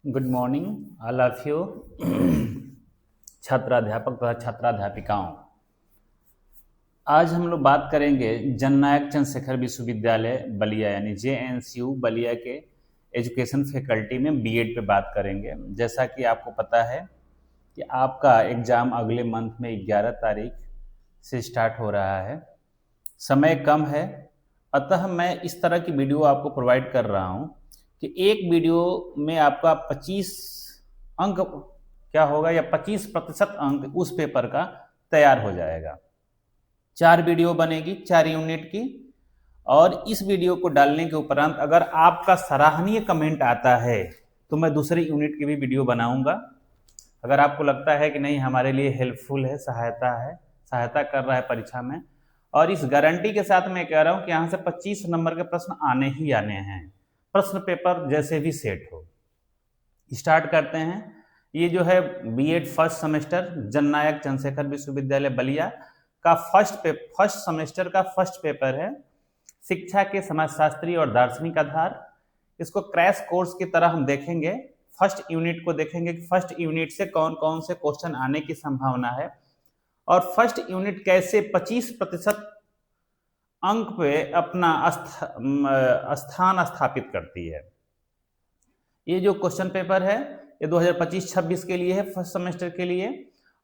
Good morning all of you छात्राध्यापक तथा छात्राध्यापिकाओं। आज हम लोग बात करेंगे जननायक चंद्रशेखर विश्वविद्यालय बलिया यानी JNCU बलिया के एजुकेशन फैकल्टी में बीएड पे बात करेंगे। जैसा कि आपको पता है कि आपका एग्ज़ाम अगले मंथ में 11 तारीख से स्टार्ट हो रहा है। समय कम है, अतः मैं इस तरह की वीडियो आपको प्रोवाइड कर रहा हूँ कि एक वीडियो में आपका 25 अंक क्या होगा या 25% अंक उस पेपर का तैयार हो जाएगा। 4 वीडियो बनेगी 4 यूनिट की, और इस वीडियो को डालने के उपरांत अगर आपका सराहनीय कमेंट आता है तो मैं दूसरी यूनिट की भी वीडियो बनाऊंगा। अगर आपको लगता है कि नहीं हमारे लिए हेल्पफुल है, सहायता कर रहा है परीक्षा में, और इस गारंटी के साथ मैं कह रहा हूं कि यहाँ से 25 नंबर के प्रश्न आने ही आने हैं, प्रश्न पेपर जैसे भी सेट हो। स्टार्ट करते हैं। ये जो है बीएड फर्स्ट सेमेस्टर जननायक चंद्रशेखर विश्वविद्यालय बलिया का फर्स्ट सेमेस्टर का फर्स्ट पेपर है, शिक्षा के समाजशास्त्री और दार्शनिक आधार। इसको क्रैश कोर्स की तरह हम देखेंगे। फर्स्ट यूनिट को देखेंगे कि फर्स्ट यूनिट से कौन कौन से क्वेश्चन आने की संभावना है, और फर्स्ट यूनिट कैसे 25% अंक पे अपना स्थान स्थापित करती है। ये जो क्वेश्चन पेपर है ये 2025-26 के लिए है, फर्स्ट सेमेस्टर के लिए।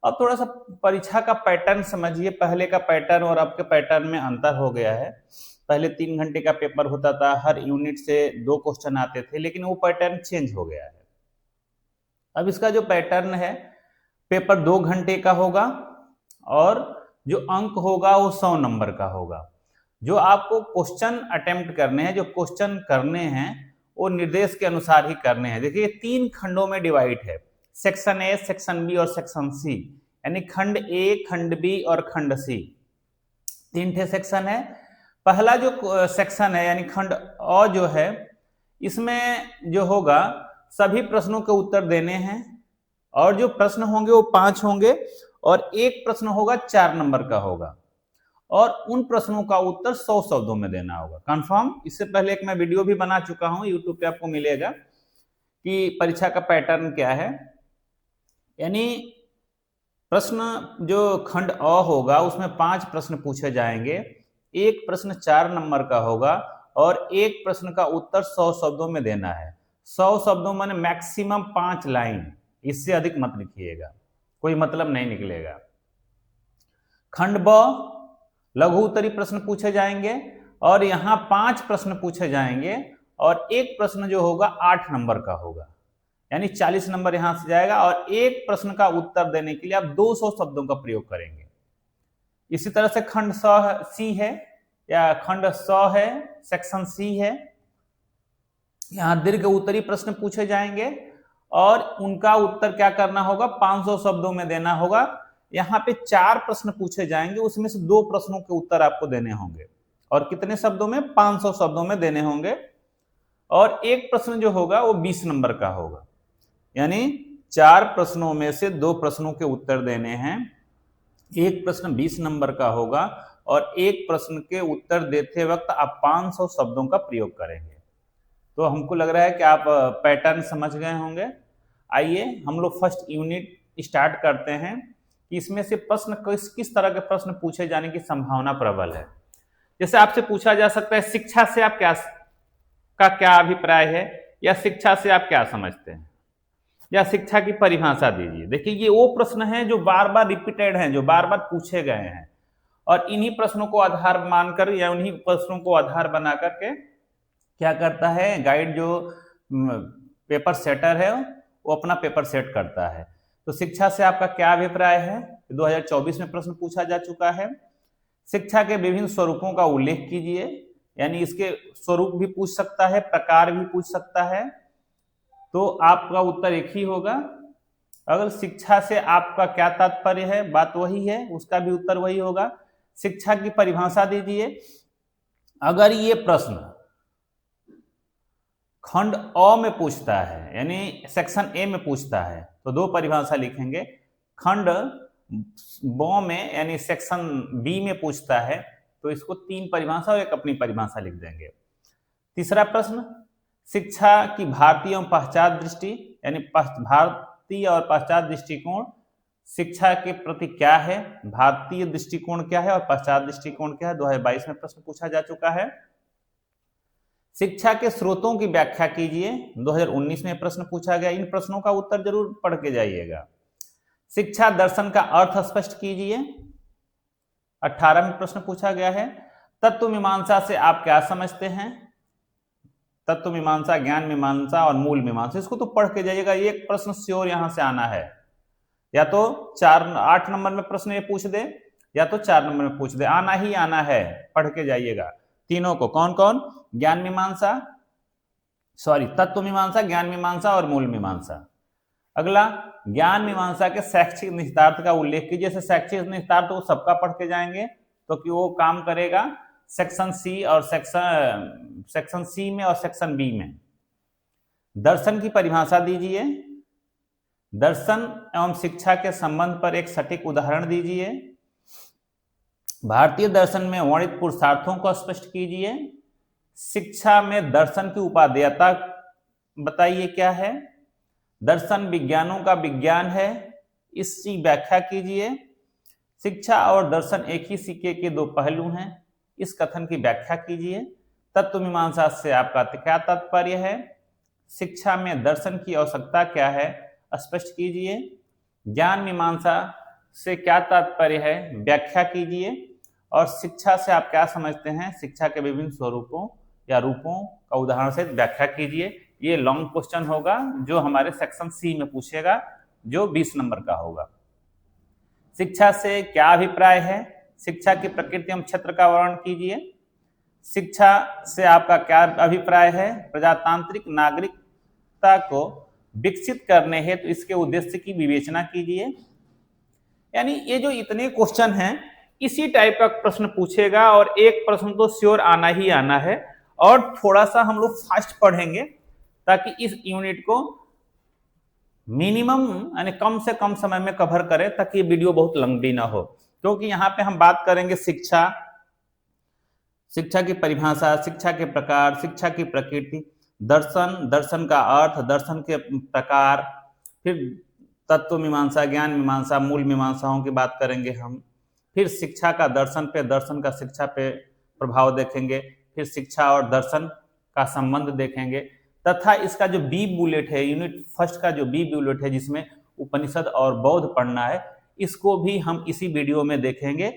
अब थोड़ा सा परीक्षा का पैटर्न समझिए। पहले का पैटर्न और अब के पैटर्न में अंतर हो गया है। पहले 3 घंटे का पेपर होता था, हर यूनिट से 2 क्वेश्चन आते थे, लेकिन वो पैटर्न चेंज हो गया है। अब इसका जो पैटर्न है, पेपर 2 घंटे का होगा और जो अंक होगा वो 100 नंबर का होगा। जो आपको क्वेश्चन अटेम्प्ट करने हैं, जो क्वेश्चन करने हैं, वो निर्देश के अनुसार ही करने हैं। देखिए 3 खंडों में डिवाइड है, सेक्शन ए, सेक्शन बी और सेक्शन सी, यानी खंड ए, खंड बी और खंड सी। 3 ठे सेक्शन है। पहला जो सेक्शन है यानी खंड अ जो है, इसमें जो होगा सभी प्रश्नों के उत्तर देने हैं, और जो प्रश्न होंगे वो 5 होंगे, और एक प्रश्न होगा 4 नंबर का होगा, और उन प्रश्नों का उत्तर 100 शब्दों में देना होगा। कंफर्म। इससे पहले एक मैं वीडियो भी बना चुका हूं, यूट्यूब पे आपको मिलेगा कि परीक्षा का पैटर्न क्या है। यानी प्रश्न जो खंड अ होगा उसमें 5 प्रश्न पूछे जाएंगे, एक प्रश्न 4 नंबर का होगा, और एक प्रश्न का उत्तर 100 शब्दों में देना है। 100 शब्दों में मैक्सिमम 5 लाइन, इससे अधिक मत लिखिएगा, कोई मतलब नहीं निकलेगा। खंड ब लघु उत्तरी प्रश्न पूछे जाएंगे, और यहां 5 प्रश्न पूछे जाएंगे, और एक प्रश्न जो होगा 8 नंबर का होगा, यानी 40 नंबर यहां से जाएगा, और एक प्रश्न का उत्तर देने के लिए आप 200 शब्दों का प्रयोग करेंगे। इसी तरह से खंड सी है, या खंड स है, सेक्शन सी है। यहां दीर्घ उत्तरी प्रश्न पूछे जाएंगे, और उनका उत्तर क्या करना होगा, 500 शब्दों में देना होगा। यहाँ पे 4 प्रश्न पूछे जाएंगे, उसमें से 2 प्रश्नों के उत्तर आपको देने होंगे, और कितने शब्दों में, 500 शब्दों में देने होंगे, और एक प्रश्न जो होगा वो 20 नंबर का होगा। यानी 4 प्रश्नों में से 2 प्रश्नों के उत्तर देने हैं, एक प्रश्न 20 नंबर का होगा, और एक प्रश्न के उत्तर देते वक्त आप 500 शब्दों का प्रयोग करेंगे। तो हमको लग रहा है कि आप पैटर्न समझ गए होंगे। आइए हम लोग फर्स्ट यूनिट स्टार्ट करते हैं कि इसमें से प्रश्न किस तरह के प्रश्न पूछे जाने की संभावना प्रबल है। जैसे आपसे पूछा जा सकता है, शिक्षा से आप क्या अभिप्राय है, या शिक्षा से आप क्या समझते हैं, या शिक्षा की परिभाषा दीजिए। देखिए ये वो प्रश्न हैं जो बार बार रिपीटेड हैं, जो बार बार पूछे गए हैं, और इन्हीं प्रश्नों को आधार मानकर या उन्हीं प्रश्नों को आधार बना करके क्या करता है गाइड, जो पेपर सेटर है वो अपना पेपर सेट करता है। तो शिक्षा से आपका क्या अभिप्राय है, 2024 में प्रश्न पूछा जा चुका है। शिक्षा के विभिन्न स्वरूपों का उल्लेख कीजिए, यानी इसके स्वरूप भी पूछ सकता है, प्रकार भी पूछ सकता है, तो आपका उत्तर एक ही होगा। अगर शिक्षा से आपका क्या तात्पर्य है, बात वही है, उसका भी उत्तर वही होगा। शिक्षा की परिभाषा दीजिए। अगर ये प्रश्न खंड अ में पूछता है, यानी सेक्शन ए में पूछता है, तो 2 परिभाषा लिखेंगे। खंड ब में यानी सेक्शन बी में पूछता है, तो इसको 3 परिभाषा और एक अपनी परिभाषा लिख देंगे। तीसरा प्रश्न, शिक्षा की भारतीय एवं पाश्चात्य दृष्टि, यानी भारतीय और पाश्चात्य दृष्टिकोण शिक्षा के प्रति क्या है, भारतीय दृष्टिकोण क्या है और पाश्चात्य दृष्टिकोण क्या है, 2022 में प्रश्न पूछा जा चुका है। शिक्षा के स्रोतों की व्याख्या कीजिए, 2019 में प्रश्न पूछा गया। इन प्रश्नों का उत्तर जरूर पढ़ के जाइएगा। शिक्षा दर्शन का अर्थ स्पष्ट कीजिए, 18 में प्रश्न पूछा गया है। तत्व मीमांसा से आप क्या समझते हैं, तत्व मीमांसा, ज्ञान मीमांसा और मूल मीमांसा, इसको तो पढ़ के जाइएगा। एक प्रश्न श्योर यहां से आना है, या तो 8 नंबर में प्रश्न ये पूछ दे या तो 4 नंबर में पूछ दे, आना ही आना है, पढ़ के जाइएगा तीनों को। कौन कौन, ज्ञान मीमांसा, सॉरी तत्व मीमांसा, ज्ञान मीमांसा और मूल मीमांसा। अगला, ज्ञान मीमांसा के शैक्षिक निहितार्थ का उल्लेख कीजिए। जैसे शैक्षिक निहितार्थ वो सबका पढ़ के जाएंगे तो कि वो काम करेगा सेक्शन सी और सेक्शन सी में और सेक्शन बी में। दर्शन की परिभाषा दीजिए, दर्शन एवं शिक्षा के संबंध पर एक सटीक उदाहरण दीजिए। भारतीय दर्शन में वर्णित पुरुषार्थों को स्पष्ट कीजिए। शिक्षा में दर्शन की उपादेयता बताइए क्या है। दर्शन विज्ञानों का विज्ञान है, इसकी व्याख्या कीजिए। शिक्षा और दर्शन एक ही सिक्के के दो पहलू हैं, इस कथन की व्याख्या कीजिए। तत्व मीमांसा से आपका क्या तात्पर्य है। शिक्षा में दर्शन की आवश्यकता क्या है, स्पष्ट कीजिए। ज्ञान मीमांसा से क्या तात्पर्य है, व्याख्या कीजिए। और शिक्षा से आप क्या समझते हैं, शिक्षा के विभिन्न स्वरूपों या रूपों का उदाहरण से व्याख्या कीजिए। ये लॉन्ग क्वेश्चन होगा जो हमारे सेक्शन सी में पूछेगा, जो 20 नंबर का होगा। शिक्षा से क्या अभिप्राय है, शिक्षा की प्रकृति एवं क्षेत्र का वर्णन कीजिए। शिक्षा से आपका क्या अभिप्राय है, प्रजातांत्रिक नागरिकता को विकसित करने हेतु तो इसके उद्देश्य की विवेचना कीजिए। यानी ये जो इतने क्वेश्चन हैं, इसी टाइप का प्रश्न पूछेगा और एक प्रश्न तो श्योर आना ही आना है। और थोड़ा सा हम लोग फास्ट पढ़ेंगे ताकि इस यूनिट को मिनिमम यानी कम से कम समय में कवर करें, ताकि वीडियो बहुत लंबी ना हो। क्योंकि यहाँ पे हम बात करेंगे शिक्षा, शिक्षा की परिभाषा, शिक्षा के प्रकार, शिक्षा की प्रकृति, दर्शन, दर्शन का अर्थ, दर्शन के प्रकार, फिर तत्व मीमांसा, ज्ञान मीमांसा, मूल मीमांसाओं की बात करेंगे हम। फिर शिक्षा का दर्शन पे, दर्शन का शिक्षा पे प्रभाव देखेंगे। फिर शिक्षा और दर्शन का संबंध देखेंगे तथा इसका जो बी बुलेट है, यूनिट फर्स्ट का जो बी बुलेट है जिसमें उपनिषद और बौद्ध पढ़ना है, इसको भी हम इसी वीडियो में देखेंगे।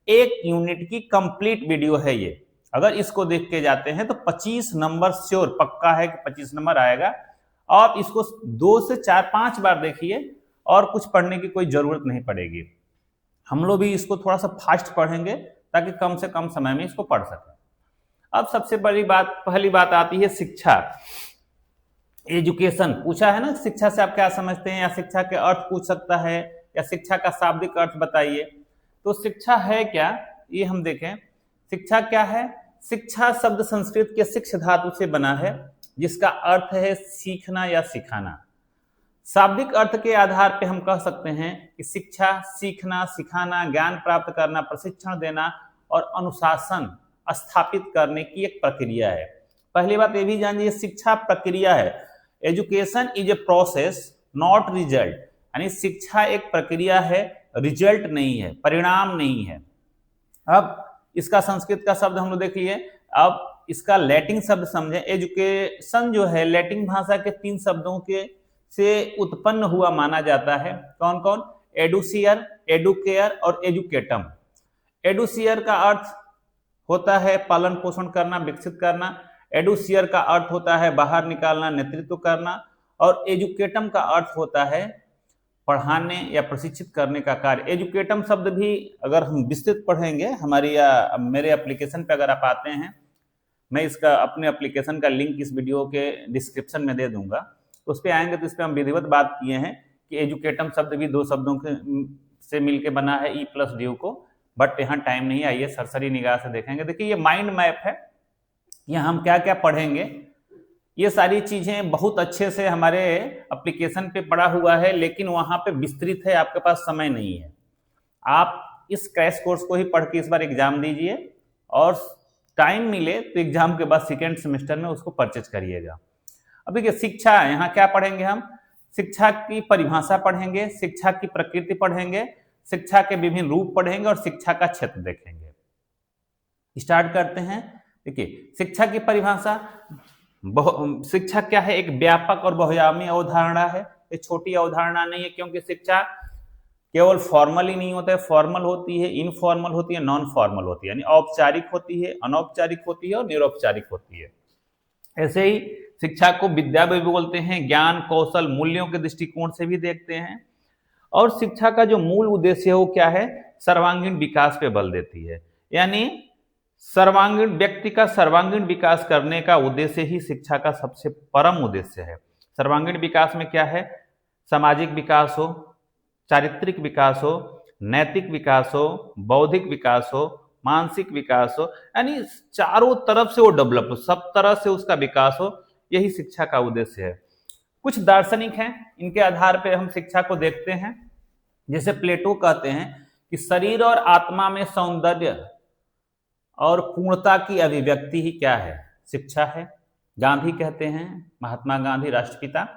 एक यूनिट की कंप्लीट वीडियो है ये। अगर इसको देख के जाते हैं तो 25 नंबर श्योर पक्का है कि 25 नंबर आएगा। आप इसको 2 से 4-5 बार देखिए और कुछ पढ़ने की कोई जरूरत नहीं पड़ेगी। हम लोग भी इसको थोड़ा सा फास्ट पढ़ेंगे ताकि कम से कम समय में इसको पढ़ सकें। अब सबसे बड़ी बात, पहली बात आती है शिक्षा, एजुकेशन पूछा है ना। शिक्षा से आप क्या समझते हैं, या शिक्षा के अर्थ पूछ सकता है, या शिक्षा का शाब्दिक अर्थ बताइए। तो शिक्षा है क्या, ये हम देखें। शिक्षा क्या है, शिक्षा शब्द संस्कृत के शिक्ष धातु से बना है, जिसका अर्थ है सीखना या सिखाना। शाब्दिक अर्थ के आधार पर हम कह सकते हैं कि शिक्षा सीखना, सिखाना, ज्ञान प्राप्त करना, प्रशिक्षण देना और अनुशासन स्थापित करने की एक प्रक्रिया है। पहली बात ये भी जानिए, शिक्षा प्रक्रिया है। Education is a process not result, यानी शिक्षा एक प्रक्रिया है, रिजल्ट नहीं है, परिणाम नहीं है। अब इसका संस्कृत का शब्द हम लोग देख लिए। अब इसका लैटिन शब्द समझें। एजुकेशन जो है लैटिन भाषा के 3 शब्दों के से उत्पन्न हुआ माना जाता है। कौन कौन, एडुसियर, एडुकेयर और एजुकेटम। एडुसियर का अर्थ होता है पालन पोषण करना, विकसित करना। एडुसियर का अर्थ होता है बाहर निकालना, नेतृत्व करना। और एजुकेटम का अर्थ होता है पढ़ाने या प्रशिक्षित करने का कार्य। एजुकेटम शब्द भी अगर हम विस्तृत पढ़ेंगे हमारी या मेरे एप्लीकेशन पे अगर आप आते हैं, मैं इसका अपने एप्लीकेशन का लिंक इस वीडियो के डिस्क्रिप्शन में दे दूंगा, तो उस पर आएंगे तो इस पर हम विधिवत बात किए हैं कि एजुकेटम शब्द भी 2 शब्दों से मिलकर बना है, ई प्लस ड्यू को। बट यहाँ टाइम नहीं, आइए सरसरी निगाह से देखेंगे। देखिए ये माइंड मैप है, यहाँ हम क्या क्या पढ़ेंगे, ये सारी चीजें बहुत अच्छे से हमारे एप्लीकेशन पे पड़ा हुआ है, लेकिन वहां पे विस्तृत है, आपके पास समय नहीं है। आप इस क्रैश कोर्स को ही पढ़ के इस बार एग्जाम दीजिए और टाइम मिले तो एग्जाम के बाद 2nd सेमेस्टर में उसको परचेज करिएगा। अब देखिए शिक्षा, यहाँ क्या पढ़ेंगे हम, शिक्षा की परिभाषा पढ़ेंगे, शिक्षा की प्रकृति पढ़ेंगे, शिक्षा के विभिन्न रूप पढ़ेंगे और शिक्षा का क्षेत्र देखेंगे। स्टार्ट करते हैं। देखिए शिक्षा की परिभाषा, शिक्षा क्या है, एक व्यापक और बहुआयामी अवधारणा है। ये छोटी अवधारणा नहीं है, क्योंकि शिक्षा केवल फॉर्मल ही नहीं होता है, फॉर्मल होती है, इनफॉर्मल होती है, नॉन फॉर्मल होती है, यानी औपचारिक होती है, अनौपचारिक होती है और निरौपचारिक होती है। ऐसे ही शिक्षा को विद्या भी बोलते हैं, ज्ञान कौशल मूल्यों के दृष्टिकोण से भी देखते हैं। और शिक्षा का जो मूल उद्देश्य है वो क्या है, सर्वांगीण विकास पे बल देती है, यानी सर्वांगीण व्यक्ति का सर्वांगीण विकास करने का उद्देश्य ही शिक्षा का सबसे परम उद्देश्य है। सर्वांगीण विकास में क्या है, सामाजिक विकास हो, चारित्रिक विकास हो, नैतिक विकास हो, बौद्धिक विकास हो, मानसिक विकास हो, यानी चारों तरफ से वो डेवलप हो, सब तरह से उसका विकास हो, यही शिक्षा का उद्देश्य है। कुछ दार्शनिक हैं, इनके आधार पर हम शिक्षा को देखते हैं। जैसे प्लेटो कहते हैं कि शरीर और आत्मा में सौंदर्य और पूर्णता की अभिव्यक्ति ही क्या है, शिक्षा है। गांधी कहते हैं, महात्मा गांधी राष्ट्रपिता,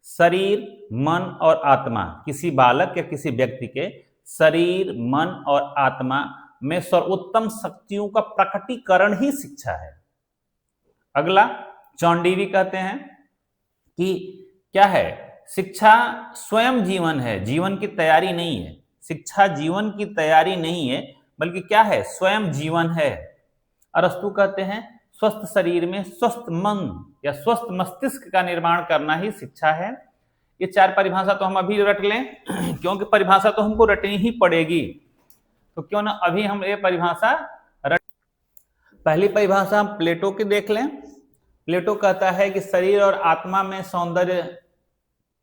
शरीर मन और आत्मा, किसी बालक या किसी व्यक्ति के शरीर मन और आत्मा में सर्वोत्तम शक्तियों का प्रकटीकरण ही शिक्षा है। अगला चौंडीवी कहते हैं कि क्या है, शिक्षा स्वयं जीवन है, जीवन की तैयारी नहीं है। शिक्षा जीवन की तैयारी नहीं है, बल्कि क्या है, स्वयं जीवन है। अरस्तु कहते हैं स्वस्थ शरीर में स्वस्थ मन या स्वस्थ मस्तिष्क का निर्माण करना ही शिक्षा है। ये चार परिभाषा तो हम अभी रट लें, क्योंकि परिभाषा तो हमको रटनी ही पड़ेगी, तो क्यों ना अभी हम ये परिभाषा रट। पहली परिभाषा हम प्लेटो की देख लें। प्लेटो कहता है कि शरीर और आत्मा में सौंदर्य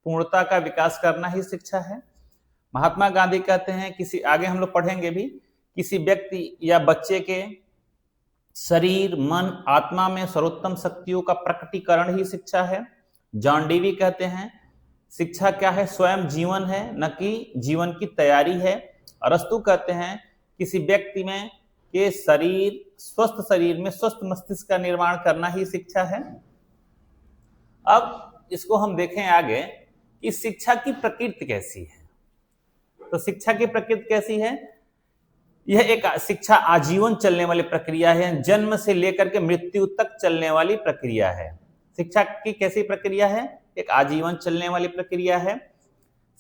पूर्णता का विकास करना ही शिक्षा है। महात्मा गांधी कहते हैं, किसी आगे हम लोग पढ़ेंगे भी, किसी व्यक्ति या बच्चे के शरीर मन आत्मा में सर्वोत्तम शक्तियों का प्रकटीकरण ही शिक्षा है। जॉन डीवी कहते हैं शिक्षा क्या है, स्वयं जीवन है, न कि जीवन की तैयारी है। अरस्तु कहते हैं किसी व्यक्ति में के स्वस्थ शरीर में स्वस्थ मस्तिष्क का निर्माण करना ही शिक्षा है। अब इसको हम देखें आगे कि शिक्षा की प्रकृति कैसी है। तो शिक्षा की प्रकृति कैसी है, यह एक शिक्षा आजीवन चलने वाली प्रक्रिया है, जन्म से लेकर के मृत्यु तक चलने वाली प्रक्रिया है। शिक्षा की कैसी प्रक्रिया है, एक आजीवन चलने वाली प्रक्रिया है।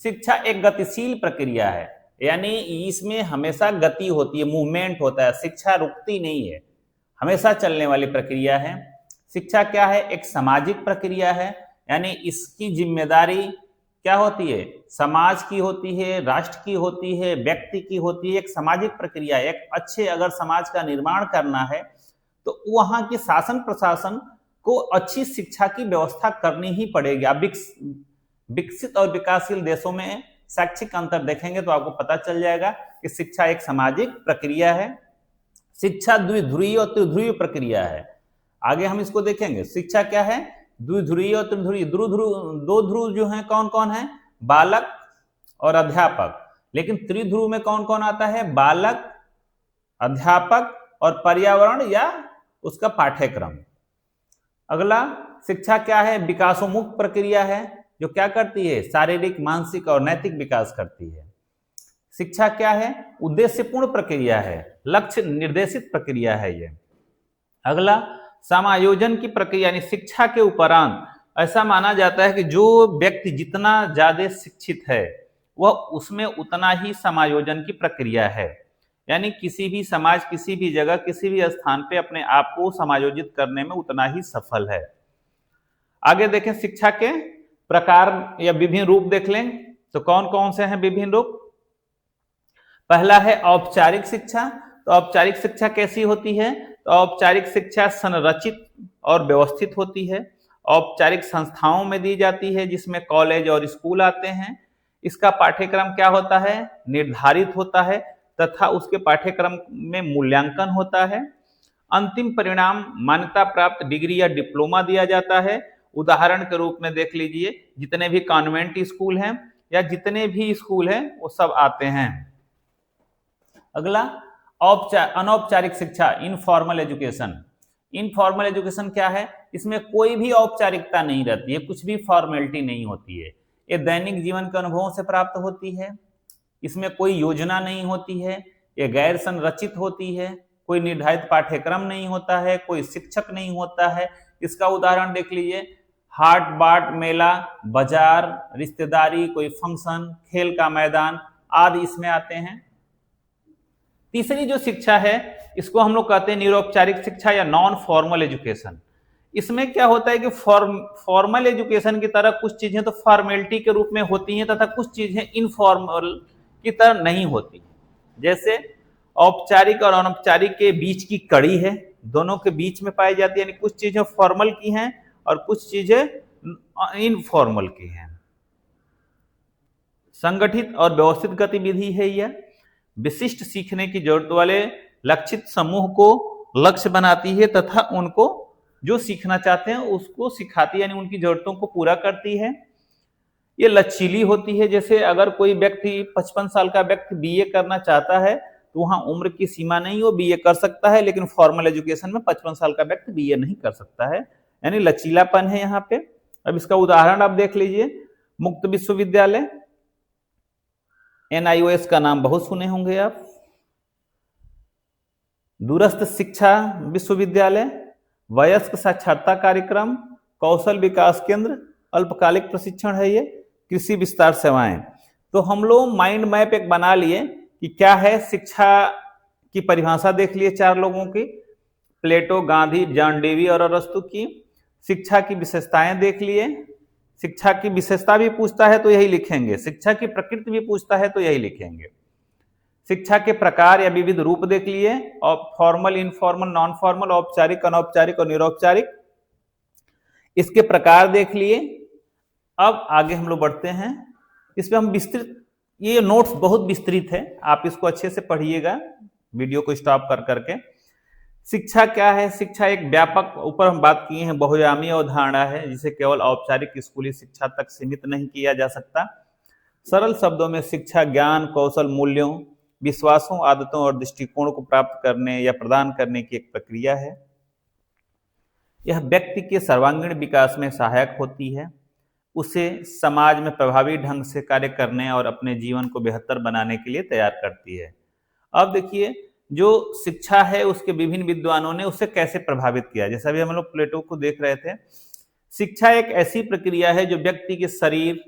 शिक्षा एक गतिशील प्रक्रिया है, यानी इसमें हमेशा गति होती है, मूवमेंट होता है, शिक्षा रुकती नहीं है, हमेशा चलने वाली प्रक्रिया है। शिक्षा क्या है, एक सामाजिक प्रक्रिया है, यानी इसकी जिम्मेदारी क्या होती है, समाज की होती है, राष्ट्र की होती है, व्यक्ति की होती है। एक सामाजिक प्रक्रिया, एक अच्छे अगर समाज का निर्माण करना है तो वहां के शासन प्रशासन को अच्छी शिक्षा की व्यवस्था करनी ही पड़ेगी। आप विकसित और विकासशील देशों में शैक्षिक अंतर देखेंगे तो आपको पता चल जाएगा कि शिक्षा एक सामाजिक प्रक्रिया है। शिक्षा द्विध्रुवीय और त्रिध्रुवीय प्रक्रिया है। आगे हम इसको देखेंगे। शिक्षा क्या है, द्विध्रुवीय और त्रिध्रुवीय। दो ध्रुव जो हैं कौन कौन है, बालक और अध्यापक। लेकिन त्रिध्रुव में कौन कौन आता है, बालक, अध्यापक और पर्यावरण या उसका पाठ्यक्रम। अगला शिक्षा क्या है, विकासोन्मुख प्रक्रिया है, जो क्या करती है, शारीरिक मानसिक और नैतिक विकास करती है। शिक्षा क्या है, उद्देश्यपूर्ण प्रक्रिया है, लक्ष्य निर्देशित प्रक्रिया है ये। अगला समायोजन की प्रक्रिया, यानी शिक्षा के उपरांत ऐसा माना जाता है कि जो व्यक्ति जितना ज्यादा शिक्षित है वह उसमें उतना ही समायोजन की प्रक्रिया है, यानी किसी भी समाज, किसी भी जगह, किसी भी स्थान पे अपने आप को समायोजित करने में उतना ही सफल है। आगे देखें शिक्षा के प्रकार या विभिन्न रूप देख लें तो कौन कौन से हैं विभिन्न रूप। पहला है औपचारिक शिक्षा। तो औपचारिक शिक्षा कैसी होती है, तो औपचारिक शिक्षा संरचित और व्यवस्थित होती है, औपचारिक संस्थाओं में दी जाती है जिसमें कॉलेज और स्कूल आते हैं। इसका पाठ्यक्रम क्या होता है, निर्धारित होता है तथा उसके पाठ्यक्रम में मूल्यांकन होता है। अंतिम परिणाम मान्यता प्राप्त डिग्री या डिप्लोमा दिया जाता है। उदाहरण के रूप में देख लीजिए, जितने भी कॉन्वेंट स्कूल हैं या जितने भी स्कूल हैं वो सब आते हैं। अगला अनौपचारिक शिक्षा, इनफॉर्मल एजुकेशन। इनफॉर्मल एजुकेशन क्या है, इसमें कोई भी औपचारिकता नहीं रहती है, कुछ भी फॉर्मेलिटी नहीं होती है। ये दैनिक जीवन के अनुभवों से प्राप्त होती है। इसमें कोई योजना नहीं होती है, ये गैर संरचित होती है, कोई निर्धारित पाठ्यक्रम नहीं होता है, कोई शिक्षक नहीं होता है। इसका उदाहरण देख लीजिए, हाट बाट मेला, बाजार, रिश्तेदारी, कोई फंक्शन, खेल का मैदान आदि इसमें आते हैं। तीसरी जो शिक्षा है इसको हम लोग कहते हैं निरौपचारिक शिक्षा या नॉन फॉर्मल एजुकेशन। इसमें क्या होता है कि फॉर्मल एजुकेशन की तरह कुछ चीजें तो फॉर्मेलिटी के रूप में होती हैं तथा कुछ चीजें इनफॉर्मल की तरह नहीं होती। जैसे औपचारिक और अनौपचारिक के बीच की कड़ी है, दोनों के बीच में पाई जाती है, यानी कुछ चीजें फॉर्मल की हैं और कुछ चीजें इनफॉर्मल की हैं। संगठित और व्यवस्थित गतिविधि है यह, विशिष्ट सीखने की जरूरत वाले लक्षित समूह को लक्ष्य बनाती है तथा उनको जो सीखना चाहते हैं उसको सिखाती है, यानी उनकी जरूरतों को पूरा करती है। ये लचीली होती है, जैसे अगर कोई व्यक्ति 55 साल का व्यक्ति बीए करना चाहता है तो वहां उम्र की सीमा नहीं, वो बीए कर सकता है, लेकिन फॉर्मल एजुकेशन में 55 साल का व्यक्ति बीए नहीं कर सकता है, यानी लचीलापन है यहाँ पे। अब इसका उदाहरण आप देख लीजिए, मुक्त विश्वविद्यालय, NIOS का नाम बहुत सुने होंगे आप, दूरस्थ शिक्षा विश्वविद्यालय, वयस्क साक्षरता कार्यक्रम, कौशल विकास केंद्र, अल्पकालिक प्रशिक्षण है ये, कृषि विस्तार सेवाएं। तो हम लोग माइंड मैप एक बना लिए कि क्या है शिक्षा की परिभाषा देख लिए चार लोगों की, प्लेटो, गांधी, जॉन डेवी और अरस्तु की। शिक्षा की विशेषताएं देख लिए, शिक्षा की विशेषता भी पूछता है तो यही लिखेंगे, शिक्षा की प्रकृति भी पूछता है तो यही लिखेंगे। शिक्षा के प्रकार या विविध रूप देख लिए, और फॉर्मल, इनफॉर्मल, नॉन फॉर्मल, औपचारिक, अनौपचारिक और निरौपचारिक, इसके प्रकार देख लिए। अब आगे हम लोग बढ़ते हैं, इसमें हम विस्तृत, ये नोट्स बहुत विस्तृत है, आप इसको अच्छे से पढ़िएगा वीडियो को स्टॉप कर करके। शिक्षा क्या है? शिक्षा एक व्यापक, ऊपर हम बात किए हैं, बहुआयामी अवधारणा है जिसे केवल औपचारिक स्कूली शिक्षा तक सीमित नहीं किया जा सकता। सरल शब्दों में शिक्षा ज्ञान, कौशल, मूल्यों, विश्वासों, आदतों और दृष्टिकोण को प्राप्त करने या प्रदान करने की एक प्रक्रिया है। यह व्यक्ति के सर्वांगीण विकास में सहायक होती है, उसे समाज में प्रभावी ढंग से कार्य करने और अपने जीवन को बेहतर बनाने के लिए तैयार करती है। अब देखिए, जो शिक्षा है उसके विभिन्न विद्वानों ने उसे कैसे प्रभावित किया। जैसा भी हम लोग प्लेटो को देख रहे थे, शिक्षा एक ऐसी प्रक्रिया है जो व्यक्ति के शरीर,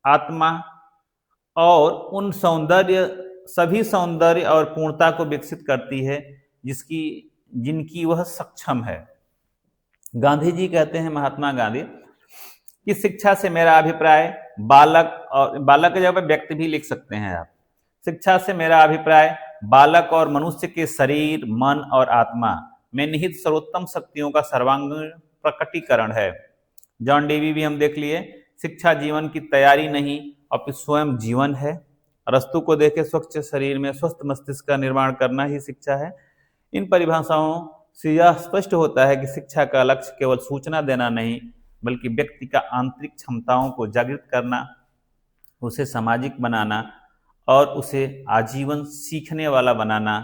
आत्मा और उन सभी सौंदर्य और पूर्णता को विकसित करती है जिनकी वह सक्षम है। गांधी जी कहते हैं, महात्मा गांधी, कि शिक्षा से मेरा अभिप्राय बालक की जगह व्यक्ति भी लिख सकते हैं आप। शिक्षा से मेरा अभिप्राय बालक और मनुष्य के शरीर, मन और आत्मा में निहित सर्वोत्तम शक्तियों का सर्वांगीण प्रकटीकरण है। जॉन डेवी भी हम देख लिए, शिक्षा जीवन की तैयारी नहीं अपितु स्वयं जीवन है। अरस्तु को देखे, स्वच्छ शरीर में स्वस्थ मस्तिष्क का निर्माण करना ही शिक्षा है। इन परिभाषाओं से यह स्पष्ट होता है कि शिक्षा का लक्ष्य केवल सूचना देना नहीं, बल्कि व्यक्ति का आंतरिक क्षमताओं को जागृत करना, उसे सामाजिक बनाना और उसे आजीवन सीखने वाला बनाना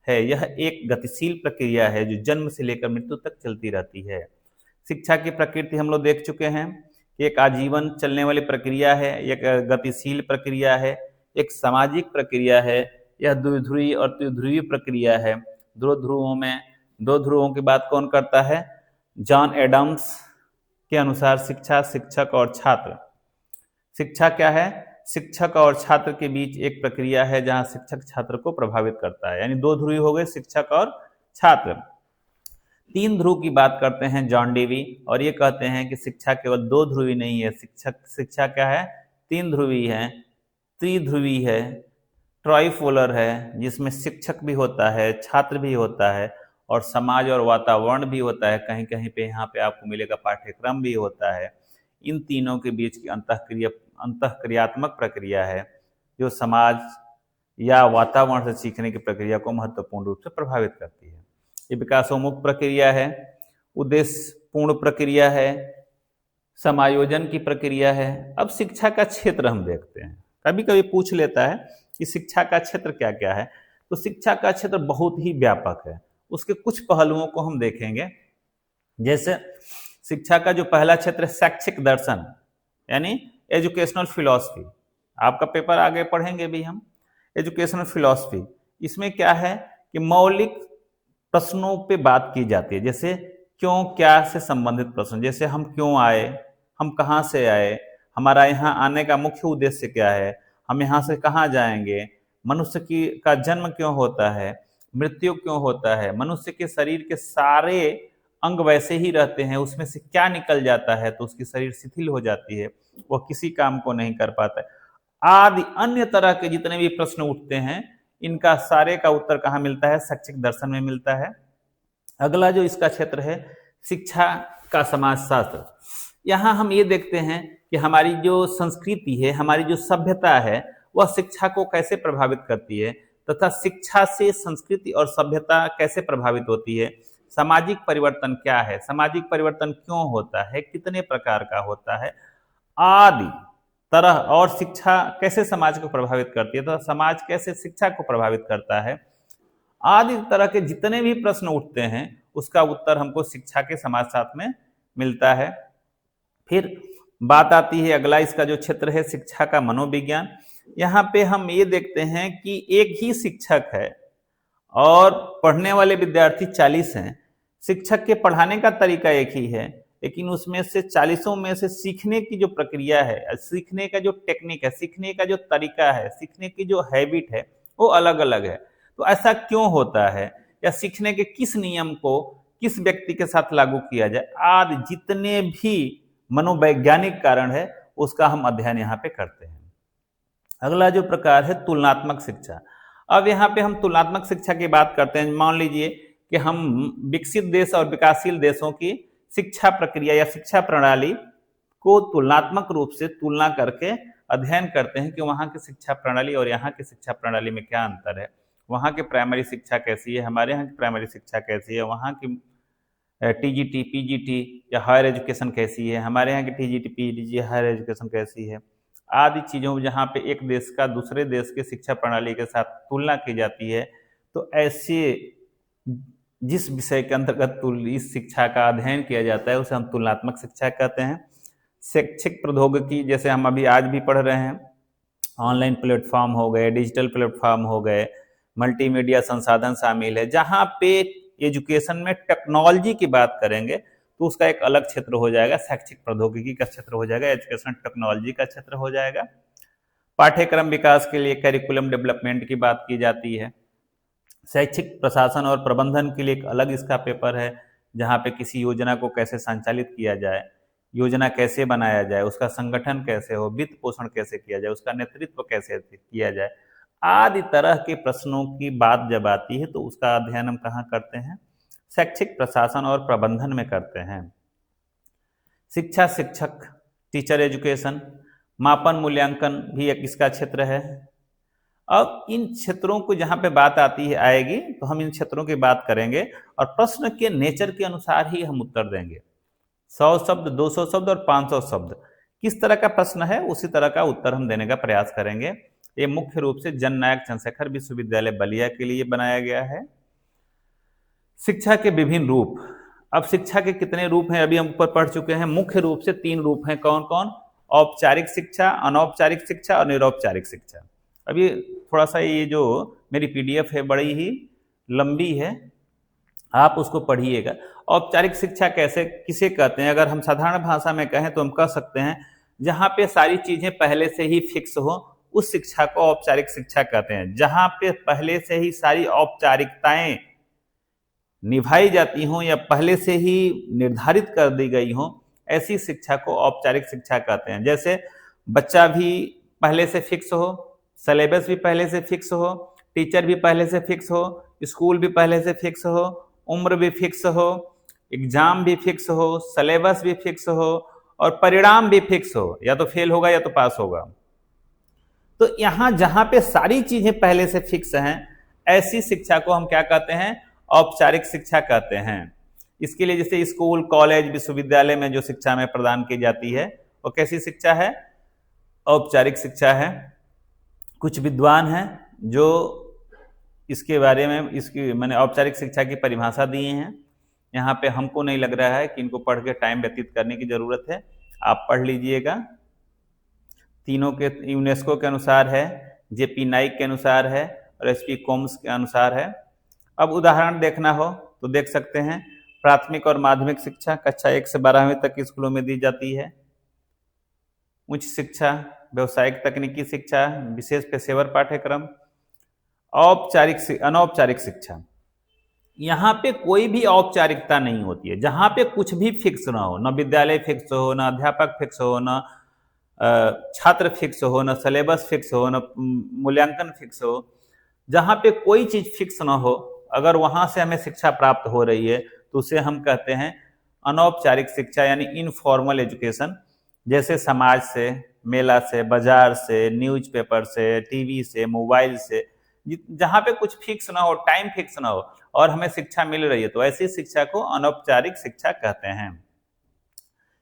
है। यह एक गतिशील प्रक्रिया है जो जन्म से लेकर मृत्यु तक चलती रहती है। शिक्षा की प्रकृति हम लोग देख चुके हैं कि एक आजीवन चलने वाली प्रक्रिया है, एक गतिशील प्रक्रिया है, एक सामाजिक प्रक्रिया है, यह द्विध्रुवी और त्रिध्रुवी प्रक्रिया है। दो ध्रुवों की बात कौन करता है? जॉन एडम्स के अनुसार शिक्षा, शिक्षक और छात्र। शिक्षा क्या है? शिक्षक और छात्र के बीच एक प्रक्रिया है जहां शिक्षक छात्र को प्रभावित करता है, यानी दो ध्रुवी हो गए, शिक्षक और छात्र। तीन ध्रुव की बात करते हैं जॉन डेवी, और ये कहते हैं कि शिक्षा केवल दो ध्रुवी नहीं है, शिक्षा क्या है? तीन ध्रुवी है, त्रिध्रुवी है, ट्राइपोलर है, जिसमें शिक्षक भी होता है, छात्र भी होता है और समाज और वातावरण भी होता है। कहीं कहीं पे यहाँ पे आपको मिलेगा पाठ्यक्रम भी होता है। इन तीनों के बीच की अंतःक्रियात्मक प्रक्रिया है जो समाज या वातावरण से सीखने की प्रक्रिया को महत्वपूर्ण रूप से प्रभावित करती है। ये विकासोन्मुख प्रक्रिया है, उद्देश्य पूर्ण प्रक्रिया है, समायोजन की प्रक्रिया है। अब शिक्षा का क्षेत्र हम देखते हैं, कभी कभी पूछ लेता है कि शिक्षा का क्षेत्र क्या क्या है। तो शिक्षा का क्षेत्र बहुत ही व्यापक है, उसके कुछ पहलुओं को हम देखेंगे। जैसे शिक्षा का जो पहला क्षेत्र है शैक्षिक दर्शन यानी एजुकेशनल फिलॉसफी, आपका पेपर आगे पढ़ेंगे भी हम। एजुकेशनल फिलॉसफी, इसमें क्या है कि मौलिक प्रश्नों पे बात की जाती है, जैसे क्यों क्या से संबंधित प्रश्न, जैसे हम क्यों आए, हम कहाँ से आए, हमारा यहाँ आने का मुख्य उद्देश्य क्या है, हम यहाँ से कहाँ जाएंगे, मनुष्य का जन्म क्यों होता है, मृत्यु क्यों होता है, मनुष्य के शरीर के सारे अंग वैसे ही रहते हैं, उसमें से क्या निकल जाता है तो उसकी शरीर शिथिल हो जाती है, वह किसी काम को नहीं कर पाता है, आदि अन्य तरह के जितने भी प्रश्न उठते हैं इनका सारे का उत्तर कहाँ मिलता है, शैक्षिक दर्शन में मिलता है। अगला जो इसका क्षेत्र है शिक्षा का समाजशास्त्र, यहाँ हम ये देखते हैं कि हमारी जो संस्कृति है, हमारी जो सभ्यता है, वह शिक्षा को कैसे प्रभावित करती है तथा शिक्षा से संस्कृति और सभ्यता कैसे प्रभावित होती है, सामाजिक परिवर्तन क्या है, सामाजिक परिवर्तन क्यों होता है, कितने प्रकार का होता है आदि तरह, और शिक्षा कैसे समाज को प्रभावित करती है तो समाज कैसे शिक्षा को प्रभावित करता है आदि तरह के जितने भी प्रश्न उठते हैं उसका उत्तर हमको शिक्षा के समाजशास्त्र में मिलता है। फिर बात आती है अगला इसका जो क्षेत्र है शिक्षा का मनोविज्ञान, यहाँ पे हम ये देखते हैं कि एक ही शिक्षक है और पढ़ने वाले विद्यार्थी 40 हैं, शिक्षक के पढ़ाने का तरीका एक ही है, लेकिन उसमें से 40 में से सीखने की जो प्रक्रिया है, सीखने का जो टेक्निक है, सीखने का जो तरीका है, सीखने की जो हैबिट है वो अलग अलग है। तो ऐसा क्यों होता है, या सीखने के किस नियम को किस व्यक्ति के साथ लागू किया जाए आदि जितने भी मनोवैज्ञानिक कारण है उसका हम अध्ययन यहाँ पे करते हैं। अगला जो प्रकार है तुलनात्मक शिक्षा। अब यहाँ पे हम तुलनात्मक शिक्षा की बात करते हैं। मान लीजिए कि हम विकसित देश और विकासशील देशों की शिक्षा प्रक्रिया या शिक्षा प्रणाली को तुलनात्मक रूप से तुलना करके अध्ययन करते हैं कि वहाँ की शिक्षा प्रणाली और यहाँ की शिक्षा प्रणाली में क्या अंतर है, वहाँ की प्राइमरी शिक्षा कैसी है, हमारे यहाँ की प्राइमरी शिक्षा कैसी है, वहाँ की टीजीटी पीजीटी या हायर एजुकेशन कैसी है, हमारे यहाँ की टीजीटी पीजीटी हायर एजुकेशन कैसी है आदि चीज़ों जहाँ पे एक देश का दूसरे देश के शिक्षा प्रणाली के साथ तुलना की जाती है। तो ऐसे जिस विषय के अंतर्गत इस शिक्षा का अध्ययन किया जाता है उसे हम तुलनात्मक शिक्षा कहते हैं। शैक्षिक प्रौद्योगिकी, जैसे हम अभी आज भी पढ़ रहे हैं, ऑनलाइन प्लेटफॉर्म हो गए, डिजिटल प्लेटफॉर्म हो गए, मल्टीमीडिया संसाधन शामिल है। जहाँ पे एजुकेशन में टेक्नोलॉजी की बात करेंगे तो उसका एक अलग क्षेत्र हो जाएगा, शैक्षिक प्रौद्योगिकी का क्षेत्र हो जाएगा, एजुकेशन टेक्नोलॉजी का क्षेत्र हो जाएगा। पाठ्यक्रम विकास के लिए करिकुलम डेवलपमेंट की बात की जाती है। शैक्षिक प्रशासन और प्रबंधन के लिए एक अलग इसका पेपर है, जहाँ पे किसी योजना को कैसे संचालित किया जाए, योजना कैसे बनाया जाए, उसका संगठन कैसे हो, वित्त पोषण कैसे किया जाए, उसका नेतृत्व कैसे किया जाए आदि तरह के प्रश्नों की बात जब आती है तो उसका अध्ययन हम कहाँ करते हैं, शैक्षिक प्रशासन और प्रबंधन में करते हैं। शिक्षा शिक्षक, टीचर एजुकेशन, मापन मूल्यांकन भी एक इसका क्षेत्र है। अब इन क्षेत्रों को जहाँ पे बात आती है आएगी तो हम इन क्षेत्रों की बात करेंगे और प्रश्न के नेचर के अनुसार ही हम उत्तर देंगे। 100 शब्द, 200 शब्द और 500 शब्द, किस तरह का प्रश्न है उसी तरह का उत्तर हम देने का प्रयास करेंगे। ये मुख्य रूप से जननायक चंद्रशेखर विश्वविद्यालय बलिया के लिए बनाया गया है। शिक्षा के विभिन्न रूप, अब शिक्षा के कितने रूप हैं अभी हम ऊपर पढ़ चुके हैं। मुख्य रूप से 3 रूप हैं, कौन कौन? औपचारिक शिक्षा, अनौपचारिक शिक्षा और निरौपचारिक शिक्षा। अभी थोड़ा सा ये जो मेरी पीडीएफ है बड़ी ही लंबी है, आप उसको पढ़िएगा। औपचारिक शिक्षा कैसे किसे कहते हैं? अगर हम साधारण भाषा में कहें तो हम कह सकते हैं जहाँ पे सारी चीजें पहले से ही फिक्स हो उस शिक्षा को औपचारिक शिक्षा कहते हैं। जहाँ पे पहले से ही सारी औपचारिकताएं निभाई जाती हों या पहले से ही निर्धारित कर दी गई हों, ऐसी शिक्षा को औपचारिक शिक्षा कहते हैं। जैसे बच्चा भी पहले से फिक्स हो, सिलेबस भी पहले से फिक्स हो, टीचर भी पहले से फिक्स हो, स्कूल भी पहले से फिक्स हो, उम्र भी फिक्स हो, एग्जाम भी फिक्स हो, सिलेबस भी फिक्स हो और परिणाम भी फिक्स हो, या तो फेल होगा या तो पास होगा। तो यहाँ जहाँ पे सारी चीजें पहले से फिक्स हैं, ऐसी शिक्षा को हम क्या कहते हैं? औपचारिक शिक्षा कहते हैं। इसके लिए जैसे स्कूल, कॉलेज, विश्वविद्यालय में जो शिक्षा में प्रदान की जाती है वो कैसी शिक्षा है? औपचारिक शिक्षा है। कुछ विद्वान हैं जो इसके बारे में इसकी मैंने औपचारिक शिक्षा की परिभाषा दिए हैं। यहाँ पे हमको नहीं लग रहा है कि इनको पढ़ के टाइम व्यतीत करने की जरूरत है, आप पढ़ लीजिएगा। तीनों के यूनेस्को के अनुसार है, जेपी नाइक के अनुसार है और एचपी कॉम्स के अनुसार है। अब उदाहरण देखना हो तो देख सकते हैं। प्राथमिक और माध्यमिक शिक्षा कक्षा 1 से 12वीं तक स्कूलों में दी जाती है। उच्च शिक्षा, व्यवसायिक तकनीकी शिक्षा, विशेष पेशेवर पाठ्यक्रम, औपचारिक अनौपचारिक शिक्षा, यहाँ पे कोई भी औपचारिकता नहीं होती है। जहाँ पे कुछ भी फिक्स ना हो, ना विद्यालय फिक्स हो, ना अध्यापक फिक्स हो, ना छात्र फिक्स हो, ना सिलेबस फिक्स हो, ना मूल्यांकन फिक्स हो, जहाँ पे कोई चीज फिक्स ना हो, अगर वहां से हमें शिक्षा प्राप्त हो रही है तो उसे हम कहते हैं अनौपचारिक शिक्षा, यानी इनफॉर्मल एजुकेशन। जैसे समाज से, मेला से, बाजार से, न्यूज़पेपर से, टीवी से, मोबाइल से, जहाँ पे कुछ फिक्स ना हो, टाइम फिक्स ना हो और हमें शिक्षा मिल रही है, तो ऐसी शिक्षा को अनौपचारिक शिक्षा कहते हैं।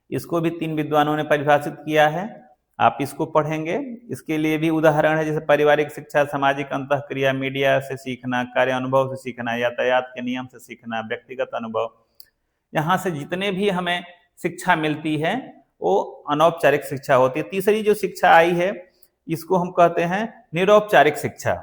इसको भी 3 विद्वानों ने परिभाषित किया है, आप इसको पढ़ेंगे। इसके लिए भी उदाहरण है, जैसे पारिवारिक शिक्षा, सामाजिक अंतःक्रिया, मीडिया से सीखना, कार्य अनुभव से सीखना, यातायात के नियम से सीखना, व्यक्तिगत अनुभव। यहाँ से जितने भी हमें शिक्षा मिलती है वो अनौपचारिक शिक्षा होती है। तीसरी जो शिक्षा आई है इसको हम कहते हैं निरौपचारिक शिक्षा।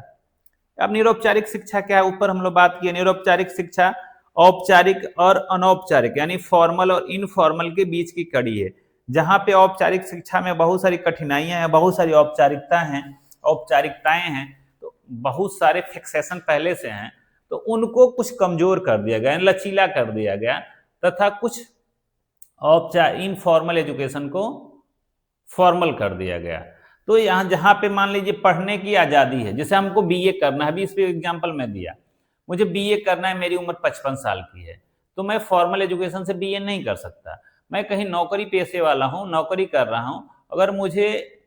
अब निरौपचारिक शिक्षा क्या है, ऊपर हम लोग बात किए। निरौपचारिक शिक्षा औपचारिक और अनौपचारिक यानी फॉर्मल और इनफॉर्मल के बीच की कड़ी है। जहां पे औपचारिक शिक्षा में बहुत सारी कठिनाइयां हैं, बहुत सारी औपचारिकताएं हैं, तो बहुत सारे फिक्सेशन पहले से हैं, तो उनको कुछ कमजोर कर दिया गया, लचीला कर दिया गया, तथा कुछ इनफॉर्मल एजुकेशन को फॉर्मल कर दिया गया। तो यहाँ जहां पे मान लीजिए पढ़ने की आजादी है, जैसे हमको बीए करना है, अभी इस पे एग्जाम्पल मैं दिया, मुझे बीए करना है, मेरी उम्र 55 साल की है, तो मैं फॉर्मल एजुकेशन से बीए नहीं कर सकता। मैं कहीं नौकरी पेशे वाला हूं, नौकरी कर रहा हूं, अगर मुझे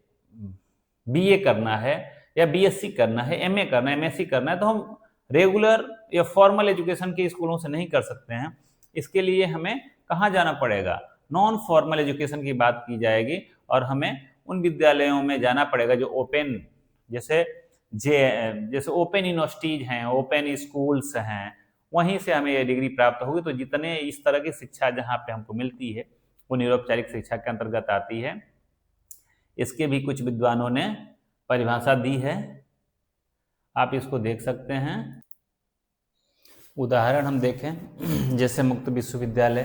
बीए करना है या बीएससी करना है, एमए करना है, एमएससी करना है, तो हम रेगुलर या फॉर्मल एजुकेशन के स्कूलों से नहीं कर सकते हैं। इसके लिए हमें कहाँ जाना पड़ेगा, नॉन फॉर्मल एजुकेशन की बात की जाएगी और हमें उन विद्यालयों में जाना पड़ेगा जो ओपन, जैसे ओपन यूनिवर्सिटीज हैं, ओपन स्कूल्स हैं, वहीं से हमें ये डिग्री प्राप्त होगी। तो जितने इस तरह की शिक्षा जहाँ पे हमको मिलती है वो निरौपचारिक शिक्षा के अंतर्गत आती है। इसके भी कुछ विद्वानों ने परिभाषा दी है, आप इसको देख सकते हैं। उदाहरण हम देखें, जैसे मुक्त विश्वविद्यालय,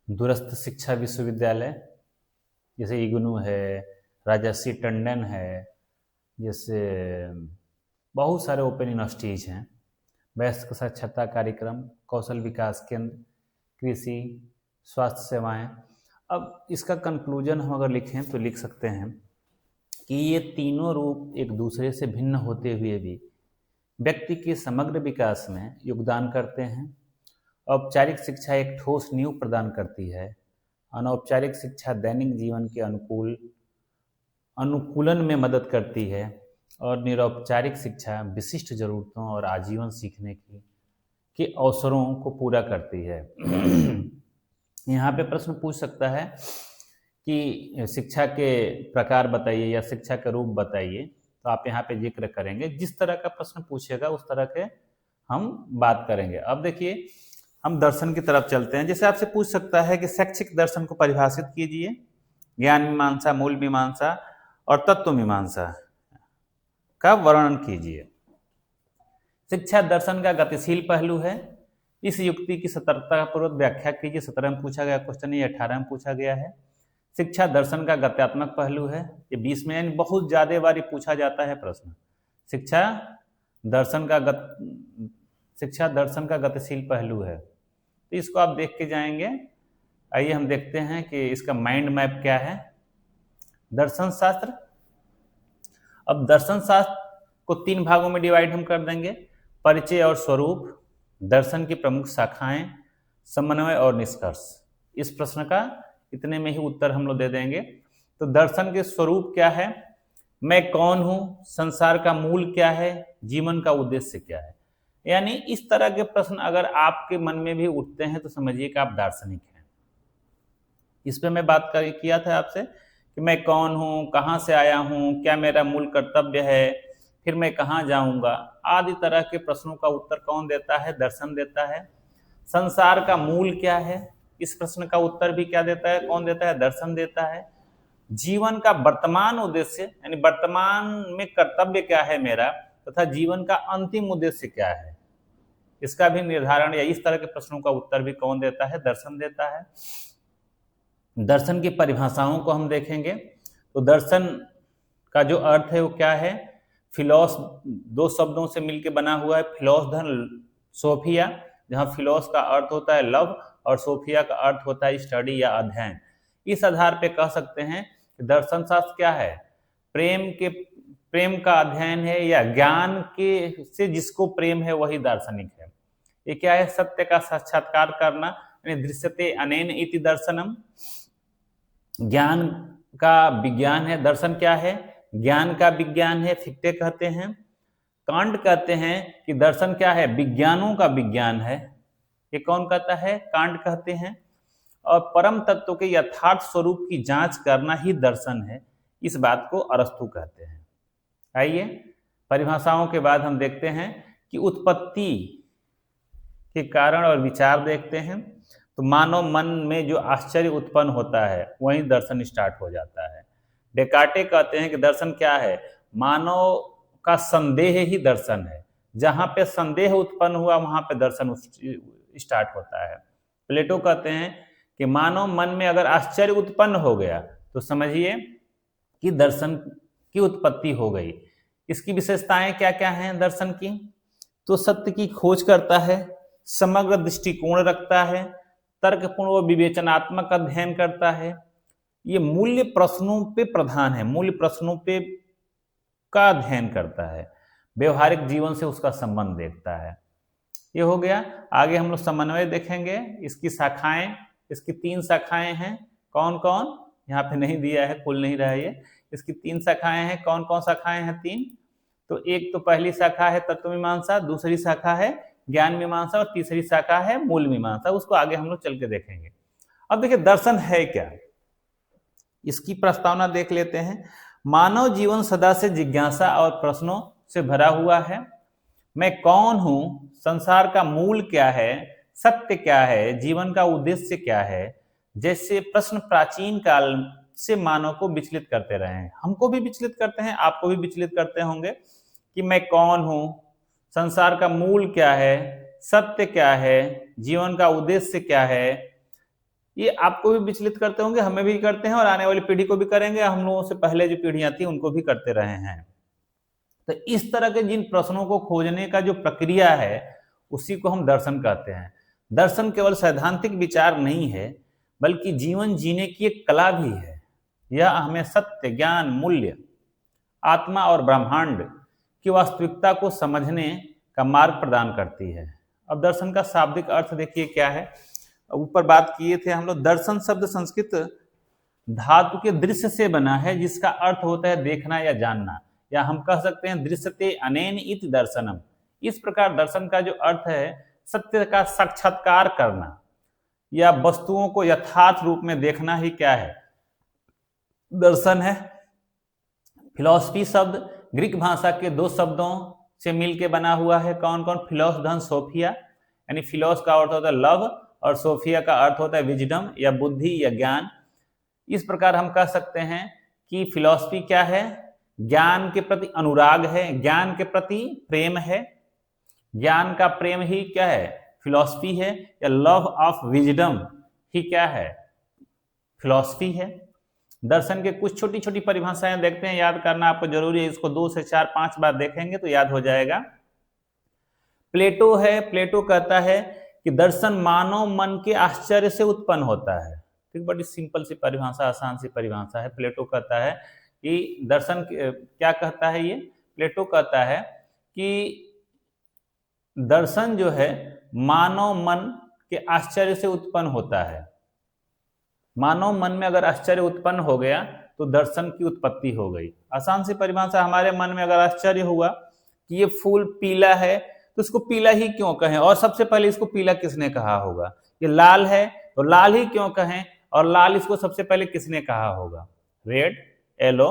दूरस्थ शिक्षा विश्वविद्यालय, जैसे इग्नू है, राजर्षि टंडन है, जैसे बहुत सारे ओपन यूनिवर्सिटीज हैं, वयस्क साक्षरता कार्यक्रम, कौशल विकास केंद्र, कृषि, स्वास्थ्य सेवाएं। अब इसका कंक्लूजन हम अगर लिखें तो लिख सकते हैं कि ये तीनों रूप एक दूसरे से भिन्न होते हुए भी व्यक्ति के समग्र विकास में योगदान करते हैं। औपचारिक शिक्षा एक ठोस नींव प्रदान करती है, अनौपचारिक शिक्षा दैनिक जीवन के अनुकूलन में मदद करती है और निरौपचारिक शिक्षा विशिष्ट जरूरतों और आजीवन सीखने के अवसरों को पूरा करती है। यहाँ पे प्रश्न पूछ सकता है कि शिक्षा के प्रकार बताइए या शिक्षा का रूप बताइए, तो आप यहाँ पे जिक्र करेंगे। जिस तरह का प्रश्न पूछेगा उस तरह के हम बात करेंगे। अब देखिए हम दर्शन की तरफ चलते हैं। जैसे आपसे पूछ सकता है कि शैक्षिक दर्शन को परिभाषित कीजिए, ज्ञान मीमांसा, मूल मीमांसा और तत्व मीमांसा का वर्णन कीजिए। शिक्षा दर्शन का गतिशील पहलू है, इस युक्ति की सतर्कतापूर्वक व्याख्या कीजिए। 17 में पूछा गया क्वेश्चन, ये 18 में पूछा गया है। शिक्षा दर्शन का गत्यात्मक पहलू है, ये 20 में, यानी बहुत ज्यादा बार पूछा जाता है प्रश्न। शिक्षा दर्शन का गतिशील पहलू है, तो इसको आप देख के जाएंगे। आइए हम देखते हैं कि इसका माइंड मैप क्या है। दर्शन शास्त्र, अब दर्शन शास्त्र को 3 भागों में डिवाइड हम कर देंगे, परिचय और स्वरूप, दर्शन की प्रमुख शाखाएं, समन्वय और निष्कर्ष। इस प्रश्न का इतने में ही उत्तर हम लोग दे देंगे। तो दर्शन के स्वरूप क्या है, मैं कौन हूं, संसार का मूल क्या है, जीवन का उद्देश्य क्या है। यानी इस तरह के प्रश्न अगर आपके मन में भी उठते हैं तो समझिए कि आप दार्शनिक हैं। इस पे मैं बात किया था आपसे कि मैं कौन हूं, कहां से आया हूं, क्या मेरा मूल कर्तव्य है, फिर मैं कहां जाऊंगा, आदि तरह के प्रश्नों का उत्तर कौन देता है, दर्शन देता है। संसार का मूल क्या है, इस प्रश्न का उत्तर भी क्या देता है, कौन देता है, दर्शन देता है। जीवन का वर्तमान उद्देश्य यानी वर्तमान में कर्तव्य क्या है मेरा, तथा जीवन का अंतिम उद्देश्य क्या है, इसका भी निर्धारण या इस तरह के प्रश्नों का उत्तर भी कौन देता है, दर्शन देता है। दर्शन की परिभाषाओं को हम देखेंगे तो दर्शन का जो अर्थ है वो क्या है, फिलोस दो शब्दों से मिलकर बना हुआ है, फिलोस धन सोफिया, जहां फिलोस का अर्थ होता है लव और सोफिया का अर्थ होता है स्टडी या अध्ययन। इस आधार पे कह सकते हैं कि दर्शन शास्त्र क्या है, प्रेम का अध्ययन है या ज्ञान के से जिसको प्रेम है वही दार्शनिक है। ये क्या है, सत्य का साक्षात्कार करना, यानी दृश्यते अनेन इति दर्शनम, ज्ञान का विज्ञान है। दर्शन क्या है, ज्ञान का विज्ञान है, फिक्टे कहते हैं। कांट कहते हैं कि दर्शन क्या है, विज्ञानों का विज्ञान है। ये कौन कहता है, कांट कहते हैं। और परम तत्व के यथार्थ स्वरूप की जांच करना ही दर्शन है, इस बात को अरस्तु कहते हैं। आइए परिभाषाओं के बाद हम देखते हैं कि उत्पत्ति के कारण और विचार देखते हैं। तो मानव मन में जो आश्चर्य उत्पन्न होता है वहीं दर्शन स्टार्ट हो जाता है। डेकार्टे कहते हैं कि दर्शन क्या है, मानव का संदेह ही दर्शन है, जहां पे संदेह उत्पन्न हुआ वहां पे दर्शन स्टार्ट होता है। प्लेटो कहते हैं कि मानव मन में अगर आश्चर्य उत्पन्न हो गया तो समझिए कि दर्शन की उत्पत्ति हो गई। इसकी विशेषताएं क्या क्या हैं दर्शन की, तो सत्य की खोज करता है, समग्र दृष्टिकोण रखता है, तर्कपूर्ण व विवेचनात्मक अध्ययन करता है, ये मूल्य प्रश्नों पे प्रधान है, मूल्य प्रश्नों पे का अध्ययन करता है, व्यवहारिक जीवन से उसका संबंध देखता है। ये हो गया। आगे हम लोग समन्वय देखेंगे, इसकी शाखाएं, इसकी 3 शाखाएं हैं। कौन कौन, यहाँ पे नहीं दिया है, खुल नहीं रहा है ये। इसकी 3 शाखाएं हैं। कौन कौन शाखाएं हैं 3, तो एक तो पहली शाखा है तत्व मीमांसा, दूसरी शाखा है ज्ञान मीमांसा और तीसरी शाखा है मूल मीमांसा। उसको आगे हम लोग चल के देखेंगे। अब देखिए दर्शन है क्या, इसकी प्रस्तावना देख लेते हैं। मानव जीवन सदा से जिज्ञासा और प्रश्नों से भरा हुआ है। मैं कौन हूं, संसार का मूल क्या है, सत्य क्या है, जीवन का उद्देश्य क्या है, जैसे प्रश्न प्राचीन काल से मानव को विचलित करते रहे हैं, हमको भी विचलित करते हैं, आपको भी विचलित करते होंगे कि मैं कौन हूं, संसार का मूल क्या है, सत्य क्या है, जीवन का उद्देश्य क्या है। ये आपको भी विचलित करते होंगे, हमें भी करते हैं और आने वाली पीढ़ी को भी करेंगे। हम लोगों से पहले जो पीढ़ियां थी उनको भी करते रहे हैं। तो इस तरह के जिन प्रश्नों को खोजने का जो प्रक्रिया है उसी को हम दर्शन कहते हैं। दर्शन केवल सैद्धांतिक विचार नहीं है बल्कि जीवन जीने की एक कला भी है। यह हमें सत्य, ज्ञान, मूल्य, आत्मा और ब्रह्मांड की वास्तविकता को समझने का मार्ग प्रदान करती है। अब दर्शन का शाब्दिक अर्थ देखिए क्या है। ऊपर बात किए थे हम लोग, दर्शन शब्द संस्कृत धातु के दृश्य से बना है जिसका अर्थ होता है देखना या जानना, या हम कह सकते हैं दृश्यते अनेन इति दर्शनम। इस प्रकार दर्शन का जो अर्थ है सत्य का साक्षात्कार करना या वस्तुओं को यथार्थ रूप में देखना ही क्या है, दर्शन है। फिलॉसफी शब्द ग्रीक भाषा के 2 शब्दों से मिलकर बना हुआ है। कौन कौन, फिलोस धन सोफिया, यानी फिलोस का अर्थ होता है लव और सोफिया का अर्थ होता है विजडम या बुद्धि या ज्ञान। इस प्रकार हम कह सकते हैं कि फिलॉसफी क्या है, ज्ञान के प्रति अनुराग है, ज्ञान के प्रति प्रेम है, ज्ञान का प्रेम ही क्या है, फिलॉसफी है, या लव ऑफ विजडम ही क्या है, फिलॉसफी है। दर्शन के कुछ छोटी छोटी परिभाषाएं देखते हैं, याद करना आपको जरूरी है, इसको 2 से 4 5 बार देखेंगे तो याद हो जाएगा। प्लेटो है, प्लेटो कहता है कि दर्शन मानव मन के आश्चर्य से उत्पन्न होता है। ठीक, बड़ी सिंपल सी परिभाषा, आसान सी परिभाषा है। प्लेटो कहता है कि दर्शन क्या कहता है ये, प्लेटो कहता है कि दर्शन जो है मानव मन के आश्चर्य से उत्पन्न होता है। मानव मन में अगर आश्चर्य उत्पन्न हो गया तो दर्शन की उत्पत्ति हो गई। आसान सी परिभाषा, हमारे मन में अगर आश्चर्य हुआ कि ये फूल पीला है तो इसको पीला ही क्यों कहें, और सबसे पहले इसको पीला किसने कहा होगा। ये लाल है तो लाल ही क्यों कहें, और लाल इसको सबसे पहले किसने कहा होगा, रेड, येलो।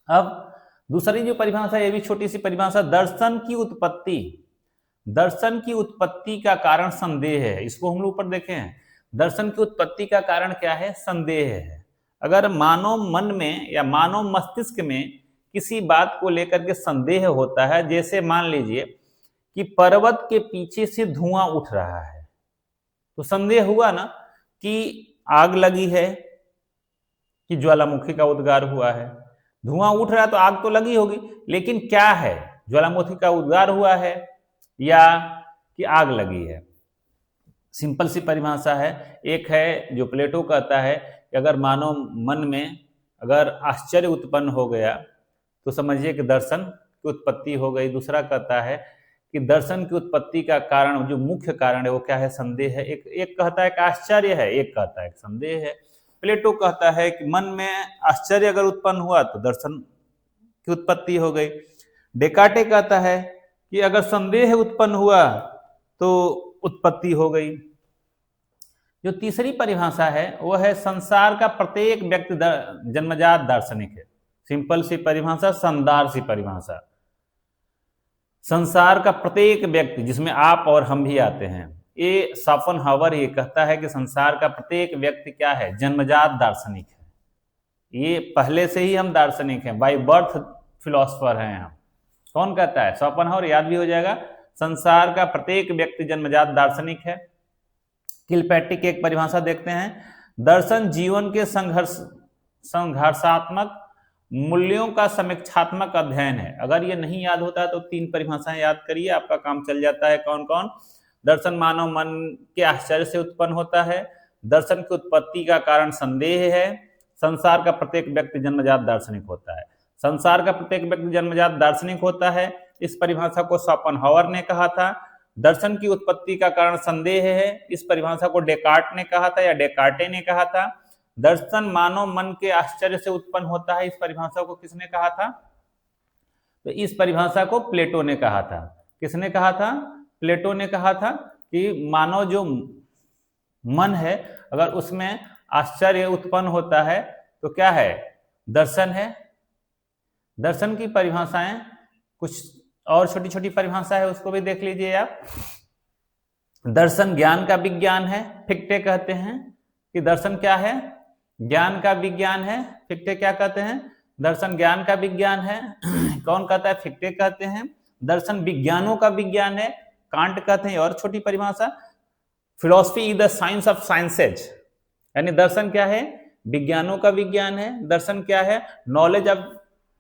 अब दूसरी जो परिभाषा, ये भी छोटी सी परिभाषा, दर्शन की उत्पत्ति दर्शन की उत्पत्ति का कारण संदेह है। इसको हम लोग ऊपर देखे हैं। दर्शन की उत्पत्ति का कारण क्या है? संदेह है। अगर मानव मन में या मानव मस्तिष्क में किसी बात को लेकर के संदेह होता है, जैसे मान लीजिए कि पर्वत के पीछे से धुआं उठ रहा है, तो संदेह हुआ ना कि आग लगी है कि ज्वालामुखी का उद्गार हुआ है। धुआं उठ रहा है तो आग तो लगी होगी, लेकिन क्या है? ज्वालामुखी का उद्गार हुआ है या कि आग लगी है? सिंपल सी परिभाषा है। एक है जो प्लेटो कहता है कि अगर मानव मन में अगर आश्चर्य उत्पन्न हो गया तो समझिए कि दर्शन की उत्पत्ति हो गई। दूसरा कहता है कि दर्शन की उत्पत्ति का कारण, जो मुख्य कारण है वो क्या है? संदेह है। एक कहता है कि आश्चर्य है, एक कहता है कि संदेह है। प्लेटो कहता है कि मन में आश्चर्य अगर उत्पन्न हुआ तो दर्शन की उत्पत्ति हो गई। डेकार्टे कहता है कि अगर संदेह उत्पन्न हुआ तो उत्पत्ति हो गई। जो तीसरी परिभाषा है वो है संसार का प्रत्येक व्यक्ति जन्मजात दार्शनिक है। सिंपल सी परिभाषा, शानदार सी परिभाषा। संसार का प्रत्येक व्यक्ति, जिसमें आप और हम भी आते हैं, ये शोपेनहावर ये कहता है कि संसार का प्रत्येक व्यक्ति क्या है? जन्मजात दार्शनिक है। ये पहले से ही हम दार्शनिक हैं, बाय बर्थ फिलोसफर हैं हम। कौन कहता है? शोपेनहावर, याद भी हो जाएगा। संसार का प्रत्येक व्यक्ति जन्मजात दार्शनिक है। किलपैट्रिक एक परिभाषा देखते हैं, दर्शन जीवन के संघर्षात्मक मूल्यों का समीक्षात्मक अध्ययन है। अगर ये नहीं याद होता है तो 3 परिभाषाएं याद करिए, आपका काम चल जाता है। कौन कौन? दर्शन मानव मन के आश्चर्य से उत्पन्न होता है, दर्शन की उत्पत्ति का कारण संदेह है, संसार का प्रत्येक व्यक्ति जन्मजात दार्शनिक होता है। संसार का प्रत्येक व्यक्ति जन्मजात दार्शनिक होता है, इस परिभाषा को शोपेनहावर ने कहा था। दर्शन की उत्पत्ति का कारण संदेह है, इस परिभाषा को डेकार्ट ने कहा था या डेकार्टे ने कहा था। दर्शन मानव मन के आश्चर्य से उत्पन्न होता है, इस परिभाषा को किसने कहा था? तो इस परिभाषा को प्लेटो ने कहा था। किसने कहा था? प्लेटो ने कहा था कि मानव जो मन है, अगर उसमें आश्चर्य उत्पन्न होता है तो क्या है? दर्शन है। दर्शन की परिभाषाएं कुछ और छोटी छोटी परिभाषा है, उसको भी देख लीजिए आप। दर्शन ज्ञान का विज्ञान है, फिक्टे कहते हैं कि दर्शन क्या है? ज्ञान का विज्ञान है। फिक्टे क्या कहते हैं? दर्शन ज्ञान का विज्ञान है। कौन कहता है? फिक्टे कहते हैं। दर्शन विज्ञानों का विज्ञान है, कांट कहते हैं। और छोटी परिभाषा, philosophy is the science of sciences, यानी दर्शन क्या है? विज्ञानों का विज्ञान है। दर्शन क्या है? नॉलेज ऑफ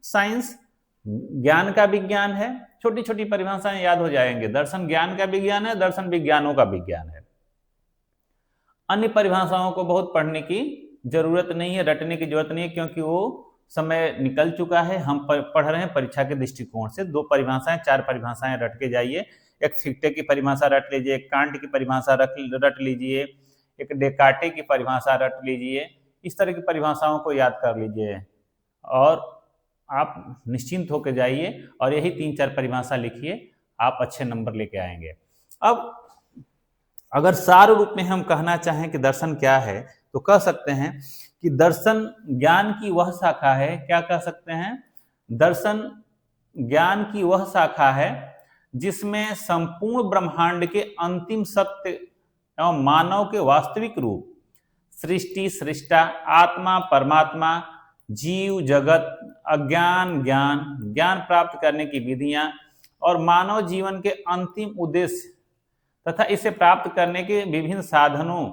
साइंस, ज्ञान का विज्ञान है। छोटी छोटी परिभाषाएं याद हो जाएंगे। दर्शन ज्ञान का विज्ञान है, दर्शन विज्ञानों का विज्ञान है। अन्य परिभाषाओं को बहुत पढ़ने की जरूरत नहीं है, रटने की जरूरत नहीं है, क्योंकि वो समय निकल चुका है। हम पढ़ रहे हैं परीक्षा के दृष्टिकोण से। 2 परिभाषाएं, 4 परिभाषाएं रट के जाइए। एक फिक्टे की परिभाषा रट लीजिए, एक कांट की परिभाषा रट लीजिए, एक डेकार्टे की परिभाषा रट लीजिए। इस तरह की परिभाषाओं को याद कर लीजिए और आप निश्चिंत होकर जाइए और यही 3-4 परिभाषा लिखिए, आप अच्छे नंबर लेके आएंगे। अब अगर सार रूप में हम कहना चाहें कि दर्शन क्या है, तो कह सकते हैं कि दर्शन ज्ञान की वह शाखा है। क्या कह सकते हैं? दर्शन ज्ञान की वह शाखा है जिसमें संपूर्ण ब्रह्मांड के अंतिम सत्य एवं मानव के वास्तविक रूप, सृष्टि, सृष्टा, आत्मा, परमात्मा, जीव, जगत, अज्ञान, ज्ञान, ज्ञान प्राप्त करने की विधियां और मानव जीवन के अंतिम उद्देश्य तथा इसे प्राप्त करने के विभिन्न साधनों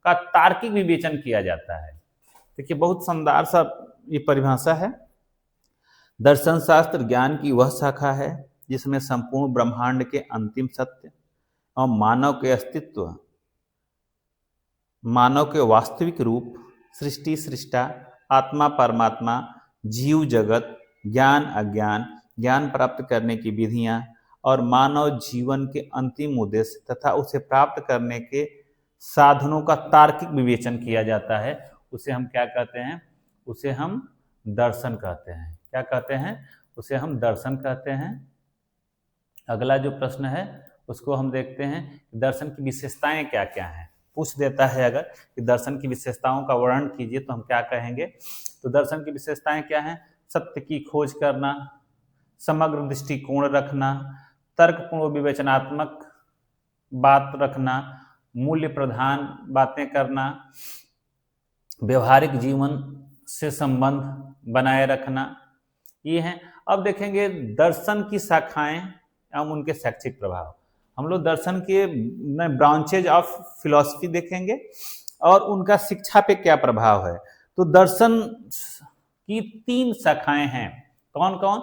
का तार्किक विवेचन किया जाता है। देखिए, बहुत शानदार सा ये परिभाषा है। दर्शन शास्त्र ज्ञान की वह शाखा है जिसमें संपूर्ण ब्रह्मांड के अंतिम सत्य और मानव के अस्तित्व, मानव के वास्तविक रूप, सृष्टि, सृष्टा, आत्मा, परमात्मा, जीव, जगत, ज्ञान, अज्ञान, ज्ञान प्राप्त करने की विधियां और मानव जीवन के अंतिम उद्देश्य तथा उसे प्राप्त करने के साधनों का तार्किक विवेचन किया जाता है। उसे हम क्या कहते हैं? उसे हम दर्शन कहते हैं। क्या कहते हैं? उसे हम दर्शन कहते हैं। अगला जो प्रश्न है उसको हम देखते हैं, दर्शन की विशेषताएं क्या क्या हैं। पूछ देता है अगर कि दर्शन की विशेषताओं का वर्णन कीजिए, तो हम क्या कहेंगे? तो दर्शन की विशेषताएं क्या हैं? सत्य की खोज करना, समग्र दृष्टिकोण रखना, तर्कपूर्ण विवेचनात्मक बात रखना, मूल्य प्रधान बातें करना, व्यवहारिक जीवन से संबंध बनाए रखना, ये हैं। अब देखेंगे दर्शन की शाखाएं एवं उनके शैक्षिक प्रभाव। हम लोग दर्शन के ब्रांचेज ऑफ फिलॉसफी देखेंगे और उनका शिक्षा पे क्या प्रभाव है। तो दर्शन की 3 शाखाएं हैं, कौन कौन?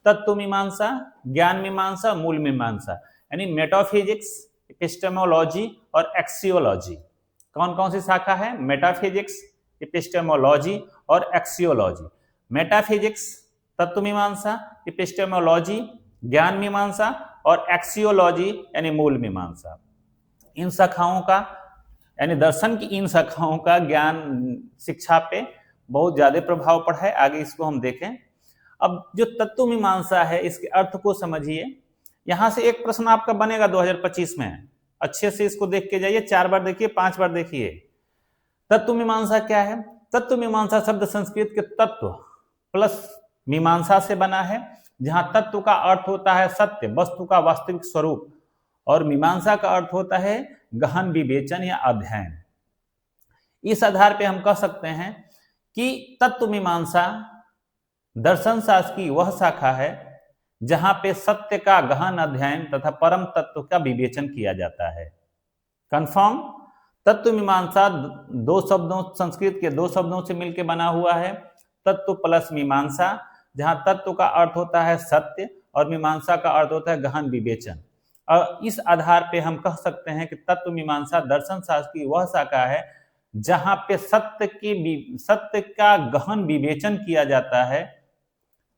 तत्व मीमांसा, ज्ञान मीमांसा, मूल मीमांसा, यानी मेटाफिजिक्स, एपिस्टेमोलॉजी और एक्सियोलॉजी। कौन कौन सी शाखा है? मेटाफिजिक्स, एपिस्टेमोलॉजी और एक्सियोलॉजी। मेटाफिजिक्स तत्व मीमांसा, एपिस्टेमोलॉजी ज्ञान मीमांसा और एक्सियोलॉजी यानी मूल मीमांसा। इन शाखाओं का यानी दर्शन की इन शाखाओं का ज्ञान शिक्षा पे बहुत ज्यादा प्रभाव पड़ा है। आगे इसको हम देखें। अब जो तत्व मीमांसा है इसके अर्थ को समझिए। यहां से एक प्रश्न आपका बनेगा 2025 में, अच्छे से इसको देख के जाइए, 4 बार देखिए, 5 बार देखिए। तत्व मीमांसा क्या है? तत्व मीमांसा शब्द संस्कृत के तत्व प्लस मीमांसा से बना है, जहां तत्व का अर्थ होता है सत्य, वस्तु का वास्तविक स्वरूप, और मीमांसा का अर्थ होता है गहन विवेचन या अध्ययन। इस आधार पे हम कह सकते हैं कि तत्व मीमांसा दर्शन शास्त्र की वह शाखा है जहां पे सत्य का गहन अध्ययन तथा परम तत्व का विवेचन किया जाता है। कंफर्म? तत्व मीमांसा 2 शब्दों, संस्कृत के 2 शब्दों से मिलकर बना हुआ है, तत्व प्लस मीमांसा, जहां तत्व का अर्थ होता है सत्य और मीमांसा का अर्थ होता है गहन विवेचन। और इस आधार पे हम कह सकते हैं कि तत्व मीमांसा दर्शन शास्त्र की वह शाखा है जहां पे सत्य का गहन विवेचन किया जाता है,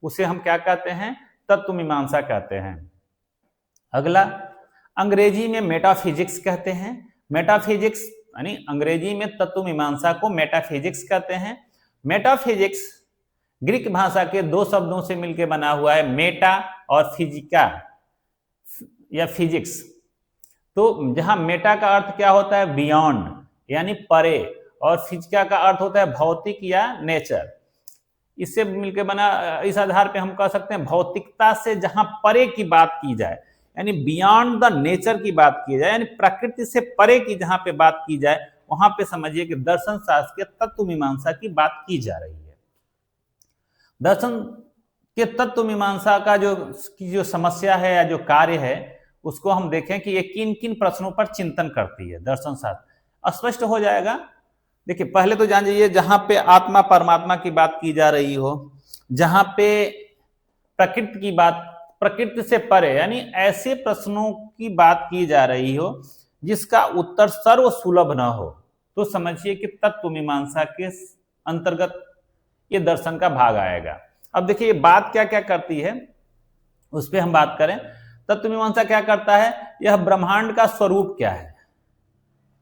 उसे हम क्या कहते हैं? तत्व मीमांसा कहते हैं। अगला, अंग्रेजी में मेटाफिजिक्स कहते हैं। मेटाफिजिक्स यानी अंग्रेजी में तत्व मीमांसा को मेटाफिजिक्स कहते हैं। मेटाफिजिक्स ग्रीक भाषा के 2 शब्दों से मिलकर बना हुआ है, मेटा और फिजिका या फिजिक्स। तो जहां मेटा का अर्थ क्या होता है? बियॉन्ड यानी परे, और फिजिका का अर्थ होता है भौतिक या नेचर। इससे मिलकर बना, इस आधार पे हम कह सकते हैं भौतिकता से जहां परे की बात की जाए, यानी बियॉन्ड द नेचर की बात की जाए, यानी प्रकृति से परे की जहां पे बात की जाए, वहां पे समझिए कि दर्शन शास्त्र के तत्व मीमांसा की बात की जा रही है। दर्शन के तत्व मीमांसा का जो समस्या है या जो कार्य है, उसको हम देखें कि ये किन किन प्रश्नों पर चिंतन करती है दर्शन शास्त्र, स्पष्ट हो जाएगा। देखिए, पहले तो जान जाइए, जहां पे आत्मा परमात्मा की बात की जा रही हो, जहां पे प्रकृति की बात, प्रकृति से परे, यानी ऐसे प्रश्नों की बात की जा रही हो जिसका उत्तर सर्व सुलभ न हो, तो समझिए कि तत्व मीमांसा के अंतर्गत ये दर्शन का भाग आएगा। अब देखिए बात क्या क्या करती है, उस पर हम बात करें। तत्व मीमांसा क्या करता है? यह ब्रह्मांड का स्वरूप क्या है,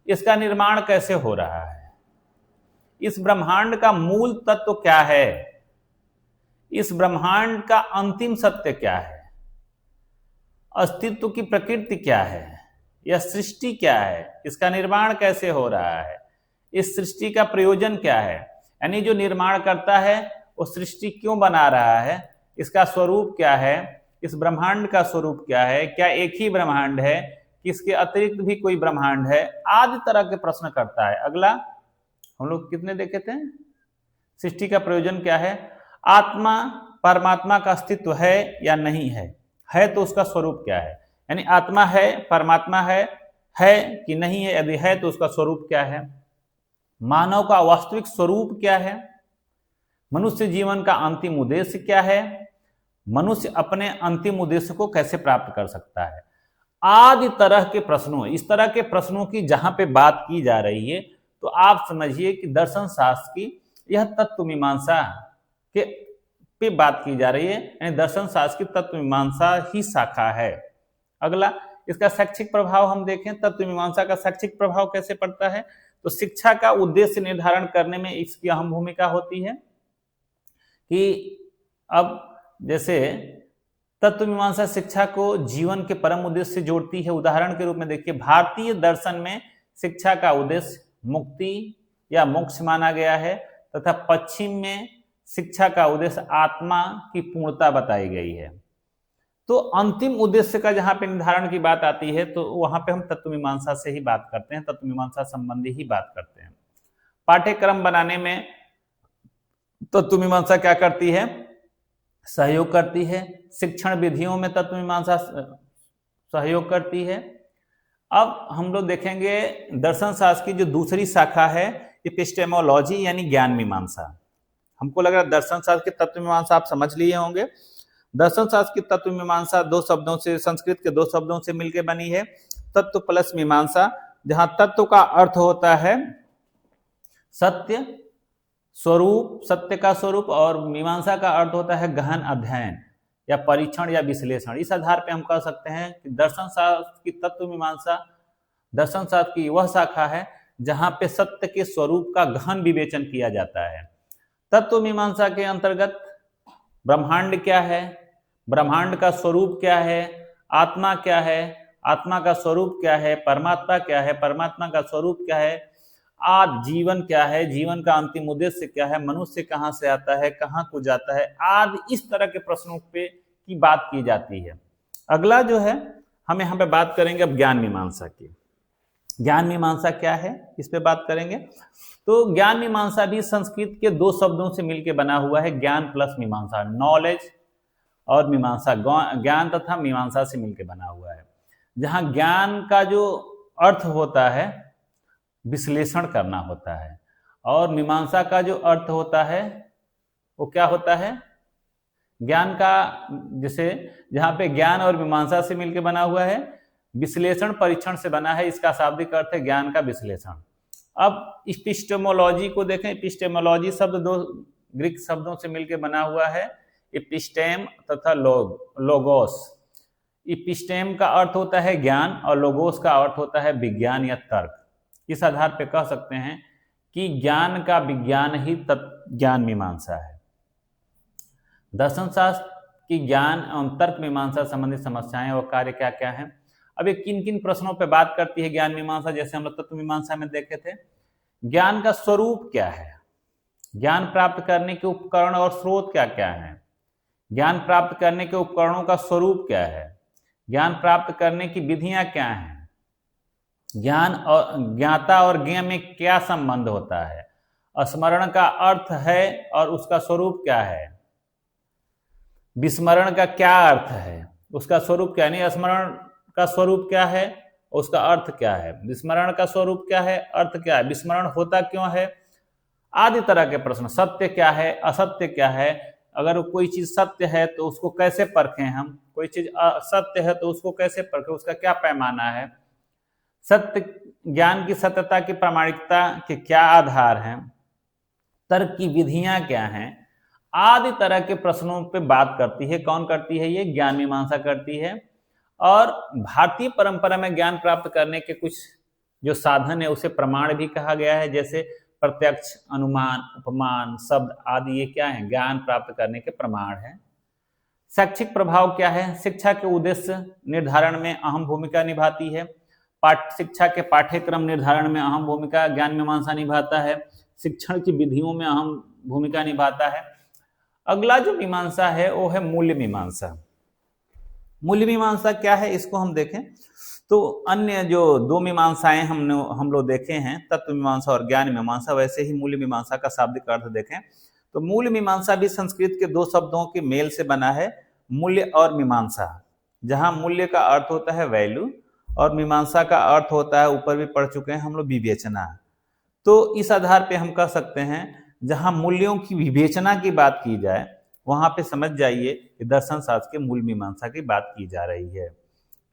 इसका निर्माण कैसे हो रहा है, इस ब्रह्मांड का मूल तत्व क्या है, इस ब्रह्मांड का अंतिम सत्य क्या है, अस्तित्व की प्रकृति क्या है, यह सृष्टि क्या है, इसका निर्माण कैसे हो रहा है, इस सृष्टि का प्रयोजन क्या है, यानी जो निर्माण करता है वो सृष्टि क्यों बना रहा है, इसका स्वरूप क्या है, इस ब्रह्मांड का स्वरूप क्या है, क्या एक ही ब्रह्मांड है, किसके अतिरिक्त भी कोई ब्रह्मांड है, आदि तरह के प्रश्न करता है। अगला, हम लोग कितने देखे थे? सृष्टि का प्रयोजन क्या है, आत्मा परमात्मा का अस्तित्व है या नहीं है तो उसका स्वरूप क्या है, यानी आत्मा है, परमात्मा है कि नहीं है, यदि है तो उसका स्वरूप क्या है, मानव का वास्तविक स्वरूप क्या है, मनुष्य जीवन का अंतिम उद्देश्य क्या है, मनुष्य अपने अंतिम उद्देश्य को कैसे प्राप्त कर सकता है, आदि तरह के प्रश्नों, इस तरह के प्रश्नों की जहां पे बात की जा रही है, तो आप समझिए कि दर्शन शास्त्र की यह तत्व मीमांसा के पे बात की जा रही है, यानी दर्शन शास्त्र की तत्व मीमांसा ही शाखा है। अगला, इसका शैक्षिक प्रभाव हम देखें, तत्व मीमांसा का शैक्षिक प्रभाव कैसे पड़ता है, तो शिक्षा का उद्देश्य निर्धारण करने में इसकी अहम भूमिका होती है। कि अब जैसे तत्व मीमांसा शिक्षा को जीवन के परम उद्देश्य से जोड़ती है। उदाहरण के रूप में देखिए, भारतीय दर्शन में शिक्षा का उद्देश्य मुक्ति या मोक्ष माना गया है, तथा पश्चिम में शिक्षा का उद्देश्य आत्मा की पूर्णता बताई गई है। तो अंतिम उद्देश्य का जहां पे निर्धारण की बात आती है तो वहां पे हम तत्व मीमांसा से ही बात करते हैं, तत्व मीमांसा संबंधी ही बात करते हैं। पाठ्यक्रम बनाने में तत्व मीमांसा क्या करती है? सहयोग करती है। शिक्षण विधियों में तत्व मीमांसा सहयोग करती है। अब हम लोग देखेंगे दर्शन शास्त्र की जो दूसरी शाखा है एपिस्टेमोलॉजी यानी ज्ञान मीमांसा। हमको लग रहा है दर्शन शास्त्र की तत्व मीमांसा आप समझ लिए होंगे। दर्शन शास्त्र की तत्व मीमांसा दो शब्दों से, संस्कृत के दो शब्दों से मिलकर बनी है, तत्व प्लस मीमांसा, जहां तत्व का अर्थ होता है सत्य स्वरूप, सत्य का स्वरूप, और मीमांसा का अर्थ होता है गहन अध्ययन या परीक्षण या विश्लेषण। इस आधार पे हम कह सकते हैं कि दर्शन शास्त्र की तत्व मीमांसा दर्शन शास्त्र की वह शाखा है जहां पे सत्य के स्वरूप का गहन विवेचन किया जाता है। तत्व मीमांसा के अंतर्गत ब्रह्मांड क्या है, ब्रह्मांड का स्वरूप क्या है, आत्मा क्या है, आत्मा का स्वरूप क्या है, परमात्मा क्या है, परमात्मा का स्वरूप क्या है, आज जीवन क्या है, जीवन का अंतिम उद्देश्य क्या है, मनुष्य कहाँ से आता है, कहाँ को जाता है, आज इस तरह के प्रश्नों पे की बात की जाती है। अगला जो है हम यहाँ पे बात करेंगे अब ज्ञान मीमांसा की। ज्ञान मीमांसा क्या है, इस पे बात करेंगे। तो ज्ञान मीमांसा भी संस्कृत के दो शब्दों से मिलकर बना हुआ है, ज्ञान प्लस मीमांसा, नॉलेज और मीमांसा, ज्ञान तथा मीमांसा से मिलकर बना हुआ है। जहां ज्ञान का जो अर्थ होता है विश्लेषण करना होता है, और मीमांसा का जो अर्थ होता है वो क्या होता है, ज्ञान का, जैसे जहां पे ज्ञान और मीमांसा से मिलकर बना हुआ है, विश्लेषण परीक्षण से बना है, इसका शाब्दिक अर्थ है ज्ञान का विश्लेषण। अब एपिस्टेमोलॉजी को देखें। एपिस्टेमोलॉजी शब्द दो ग्रीक शब्दों से मिलकर बना हुआ है, एपिस्टेम तथा लोगोस। एपिस्टेम का अर्थ होता है ज्ञान और लोगोस का अर्थ होता है विज्ञान या तर्क। इस आधार पर कह सकते हैं कि ज्ञान का विज्ञान ही ज्ञान मीमांसा है। दर्शन शास्त्र की ज्ञान एवं तर्क मीमांसा संबंधित समस्याएं और कार्य क्या क्या हैं। अब ये किन किन प्रश्नों पर बात करती है ज्ञान मीमांसा, जैसे हम लोग तत्व मीमांसा में देखे थे। ज्ञान का स्वरूप क्या है, ज्ञान प्राप्त करने के उपकरण और स्रोत क्या क्या है, ज्ञान प्राप्त करने के उपकरणों का स्वरूप क्या है, ज्ञान प्राप्त करने की विधियां क्या हैं, ज्ञान और ज्ञाता और ज्ञ में क्या संबंध होता है, स्मरण का अर्थ है और उसका स्वरूप क्या है, विस्मरण का क्या अर्थ है, उसका स्वरूप क्या नहीं, स्मरण का स्वरूप क्या है, उसका अर्थ क्या है, विस्मरण का स्वरूप क्या है, अर्थ क्या है, विस्मरण होता क्यों है, आदि तरह के प्रश्न। सत्य क्या है, असत्य क्या है, अगर कोई चीज सत्य है तो उसको कैसे परखें हम, कोई चीज असत्य है तो उसको कैसे परखें, उसका क्या पैमाना है, सत्य ज्ञान की सत्यता की प्रामाणिकता के क्या आधार हैं, तर्क की विधियां क्या हैं, आदि तरह के प्रश्नों पे बात करती है। कौन करती है? ये ज्ञान मीमांसा करती है। और भारतीय परंपरा में ज्ञान प्राप्त करने के कुछ जो साधन है उसे प्रमाण भी कहा गया है, जैसे प्रत्यक्ष, अनुमान, उपमान, शब्द आदि, ये क्या है? ज्ञान प्राप्त करने के प्रमाण है। शैक्षिक प्रभाव क्या है? शिक्षा के उद्देश्य निर्धारण में अहम भूमिका निभाती है। शिक्षा के पाठ्यक्रम निर्धारण में अहम भूमिका ज्ञान मीमांसा निभाता है। शिक्षण की विधियों में अहम भूमिका निभाता है। अगला जो मीमांसा है वो है मूल्य मीमांसा। मूल्य मीमांसा क्या है, इसको हम देखें तो अन्य जो दो मीमांसाएं हम लोग देखे हैं, तत्व मीमांसा और ज्ञान मीमांसा, वैसे ही मूल्य मीमांसा का शाब्दिक अर्थ देखें तो मूल्य मीमांसा भी संस्कृत के दो शब्दों के मेल से बना है, मूल्य और मीमांसा। जहां मूल्य का अर्थ होता है वैल्यू और मीमांसा का अर्थ होता है, ऊपर भी पढ़ चुके हैं हम लोग, विवेचना। तो इस आधार पे हम कह सकते हैं जहां मूल्यों की विवेचना की बात की जाए वहां पे समझ जाइए कि दर्शन शास्त्र के मूल मीमांसा की बात की जा रही है।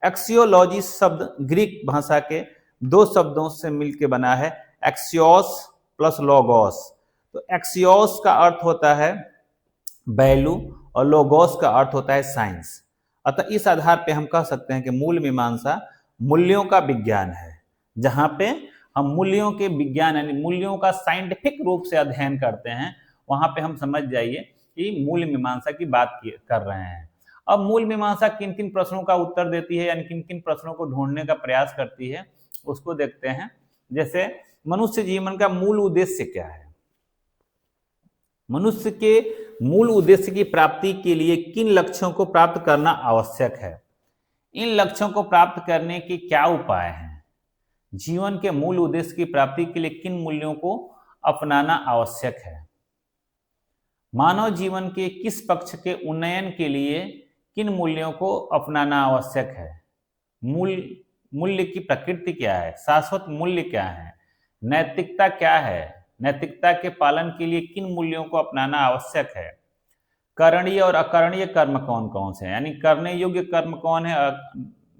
एक्सियोलॉजी शब्द ग्रीक भाषा के दो शब्दों से मिलकर बना है, एक्सियोस प्लस लोगोस। तो एक्सियोस का अर्थ होता है वैल्यू और लोगोस का अर्थ होता है साइंस। अतः इस आधार पे हम कह सकते हैं कि मूल मीमांसा मूल्यों का विज्ञान है, जहां पे हम मूल्यों के विज्ञान यानी मूल्यों का साइंटिफिक रूप से अध्ययन करते हैं। वहां पे हम समझ जाइए कि मूल मीमांसा की बात कर रहे हैं। अब मूल मीमांसा किन किन प्रश्नों का उत्तर देती है यानी किन किन प्रश्नों को ढूंढने का प्रयास करती है उसको देखते हैं। जैसे मनुष्य जीवन का मूल उद्देश्य क्या है, मनुष्य के मूल उद्देश्य की प्राप्ति के लिए किन लक्ष्यों को प्राप्त करना आवश्यक है? इन लक्ष्यों को प्राप्त करने के क्या उपाय हैं? जीवन के मूल उद्देश्य की प्राप्ति के लिए किन मूल्यों को अपनाना आवश्यक है? मानव जीवन के किस पक्ष के उन्नयन के लिए किन मूल्यों को अपनाना आवश्यक है? मूल्य की प्रकृति क्या है? शाश्वत मूल्य क्या है? नैतिकता क्या है? नैतिकता के पालन के लिए किन मूल्यों को अपनाना आवश्यक है? करणीय और अकरणीय कर्म कौन कौन से हैं? यानी करने योग्य कर्म कौन है और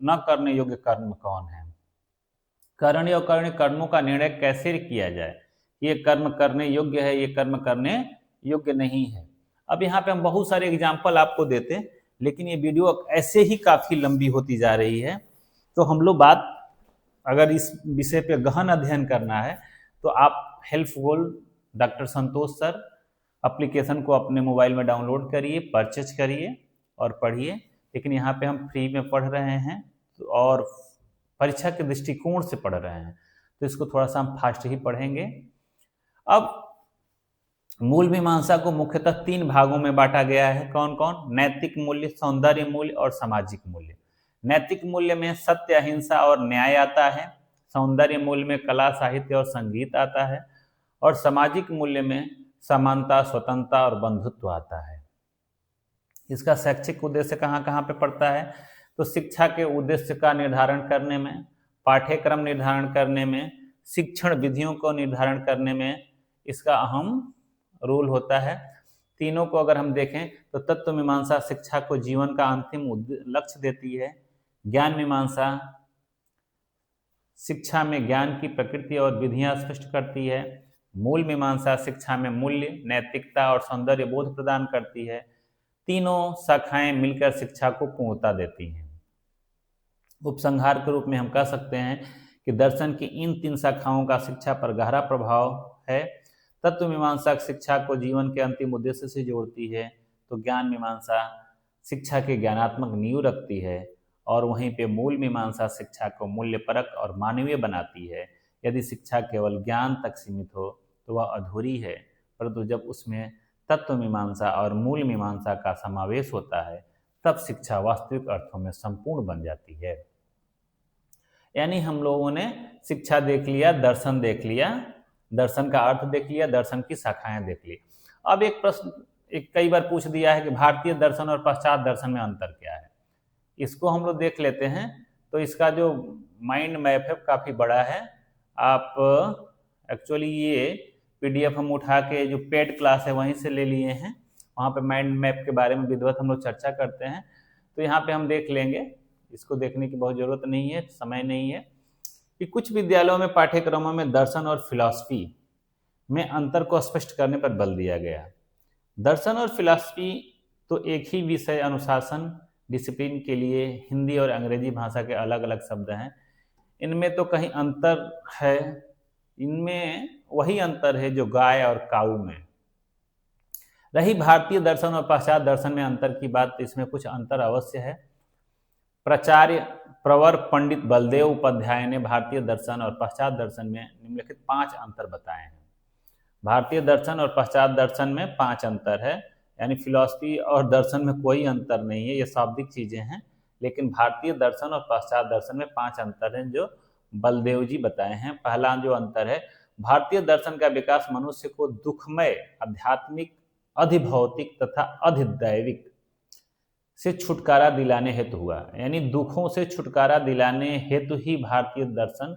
न करने योग्य कर्म कौन है? करणीय और अकरणीय कर्मों का निर्णय कैसे किया जाए? ये कर्म करने योग्य है, ये कर्म करने योग्य नहीं है। अब यहाँ पे हम बहुत सारे एग्जाम्पल आपको देते हैं, लेकिन ये वीडियो ऐसे ही काफी लंबी होती जा रही है, तो हम लोग बात अगर इस विषय पे गहन अध्ययन करना है तो आप हेल्पफुल डॉक्टर संतोष सर एप्लीकेशन को अपने मोबाइल में डाउनलोड करिए, परचेज करिए और पढ़िए। लेकिन यहाँ पे हम फ्री में पढ़ रहे हैं और परीक्षा के दृष्टिकोण से पढ़ रहे हैं, तो इसको थोड़ा सा हम फास्ट ही पढ़ेंगे। अब मूल मीमांसा को मुख्यतः 3 भागों में बांटा गया है। कौन कौन? नैतिक मूल्य, सौंदर्य मूल्य और सामाजिक मूल्य। नैतिक मूल्य में सत्य, अहिंसा और न्याय आता है। सौंदर्य मूल्य में कला, साहित्य और संगीत आता है। और सामाजिक मूल्य में समानता, स्वतंत्रता और बंधुत्व आता है। इसका शैक्षिक उद्देश्य कहाँ कहाँ पे पड़ता है? तो शिक्षा के उद्देश्य का निर्धारण करने में, पाठ्यक्रम निर्धारण करने में, शिक्षण विधियों को निर्धारण करने में इसका अहम रोल होता है। तीनों को अगर हम देखें तो तत्व मीमांसा शिक्षा को जीवन का अंतिम लक्ष्य देती है। ज्ञान मीमांसा शिक्षा में ज्ञान की प्रकृति और विधियां स्पष्ट करती है। मूल मीमांसा शिक्षा में मूल्य, नैतिकता और सौंदर्य बोध प्रदान करती है। तीनों शाखाएं मिलकर शिक्षा को पूर्णता देती हैं। उपसंहार के रूप में हम कह सकते हैं कि दर्शन की इन 3 शाखाओं का शिक्षा पर गहरा प्रभाव है। तत्व मीमांसा शिक्षा को जीवन के अंतिम उद्देश्य से जोड़ती है, तो ज्ञान मीमांसा शिक्षा के ज्ञानात्मक नींव रखती है, और वहीं पे मूल मीमांसा शिक्षा को मूल्यपरक और मानवीय बनाती है। यदि शिक्षा केवल ज्ञान तक सीमित हो तो वह अधूरी है, परंतु जब उसमें तत्व मीमांसा और मूल मीमांसा का समावेश होता है तब शिक्षा वास्तविक अर्थों में संपूर्ण बन जाती है। यानी हम लोगों ने शिक्षा देख लिया, दर्शन देख लिया, दर्शन का अर्थ देख लिया, दर्शन की शाखाएं देख ली। अब एक प्रश्न कई बार पूछ दिया है कि भारतीय दर्शन और पाश्चात्य दर्शन में अंतर क्या है? इसको हम लोग देख लेते हैं। तो इसका जो माइंड मैप है काफ़ी बड़ा है। आप एक्चुअली ये पीडीएफ हम उठा के जो पेड क्लास है वहीं से ले लिए हैं, वहाँ पे माइंड मैप के बारे में विधिवत हम लोग चर्चा करते हैं। तो यहाँ पे हम देख लेंगे, इसको देखने की बहुत ज़रूरत नहीं है, समय नहीं है, कि कुछ विद्यालयों में पाठ्यक्रमों में दर्शन और फिलॉसफी में अंतर को स्पष्ट करने पर बल दिया गया। दर्शन और फिलॉसफी तो एक ही विषय अनुशासन डिसिप्लिन के लिए हिंदी और अंग्रेजी भाषा के अलग अलग शब्द हैं। इनमें तो कहीं अंतर है, इनमें वही अंतर है जो गाय और काऊ में। रही भारतीय दर्शन और पाश्चात्य दर्शन में अंतर की बात, तो इसमें कुछ अंतर अवश्य है। प्राचार्य प्रवर पंडित बलदेव उपाध्याय ने भारतीय दर्शन और पाश्चात्य दर्शन में निम्नलिखित 5 अंतर बताए हैं। भारतीय दर्शन और पाश्चात्य दर्शन में 5 अंतर है, यानी फिलॉसफी और दर्शन में कोई अंतर नहीं है, ये शाब्दिक चीजें हैं। लेकिन भारतीय दर्शन और पाश्चात्य दर्शन में 5 अंतर हैं जो बलदेव जी बताए हैं। पहला जो अंतर है, भारतीय दर्शन का विकास मनुष्य को दुखमय, आध्यात्मिक, अधिभौतिक तथा अधिदैविक से छुटकारा दिलाने हेतु हुआ। यानी दुखों से छुटकारा दिलाने हेतु ही भारतीय दर्शन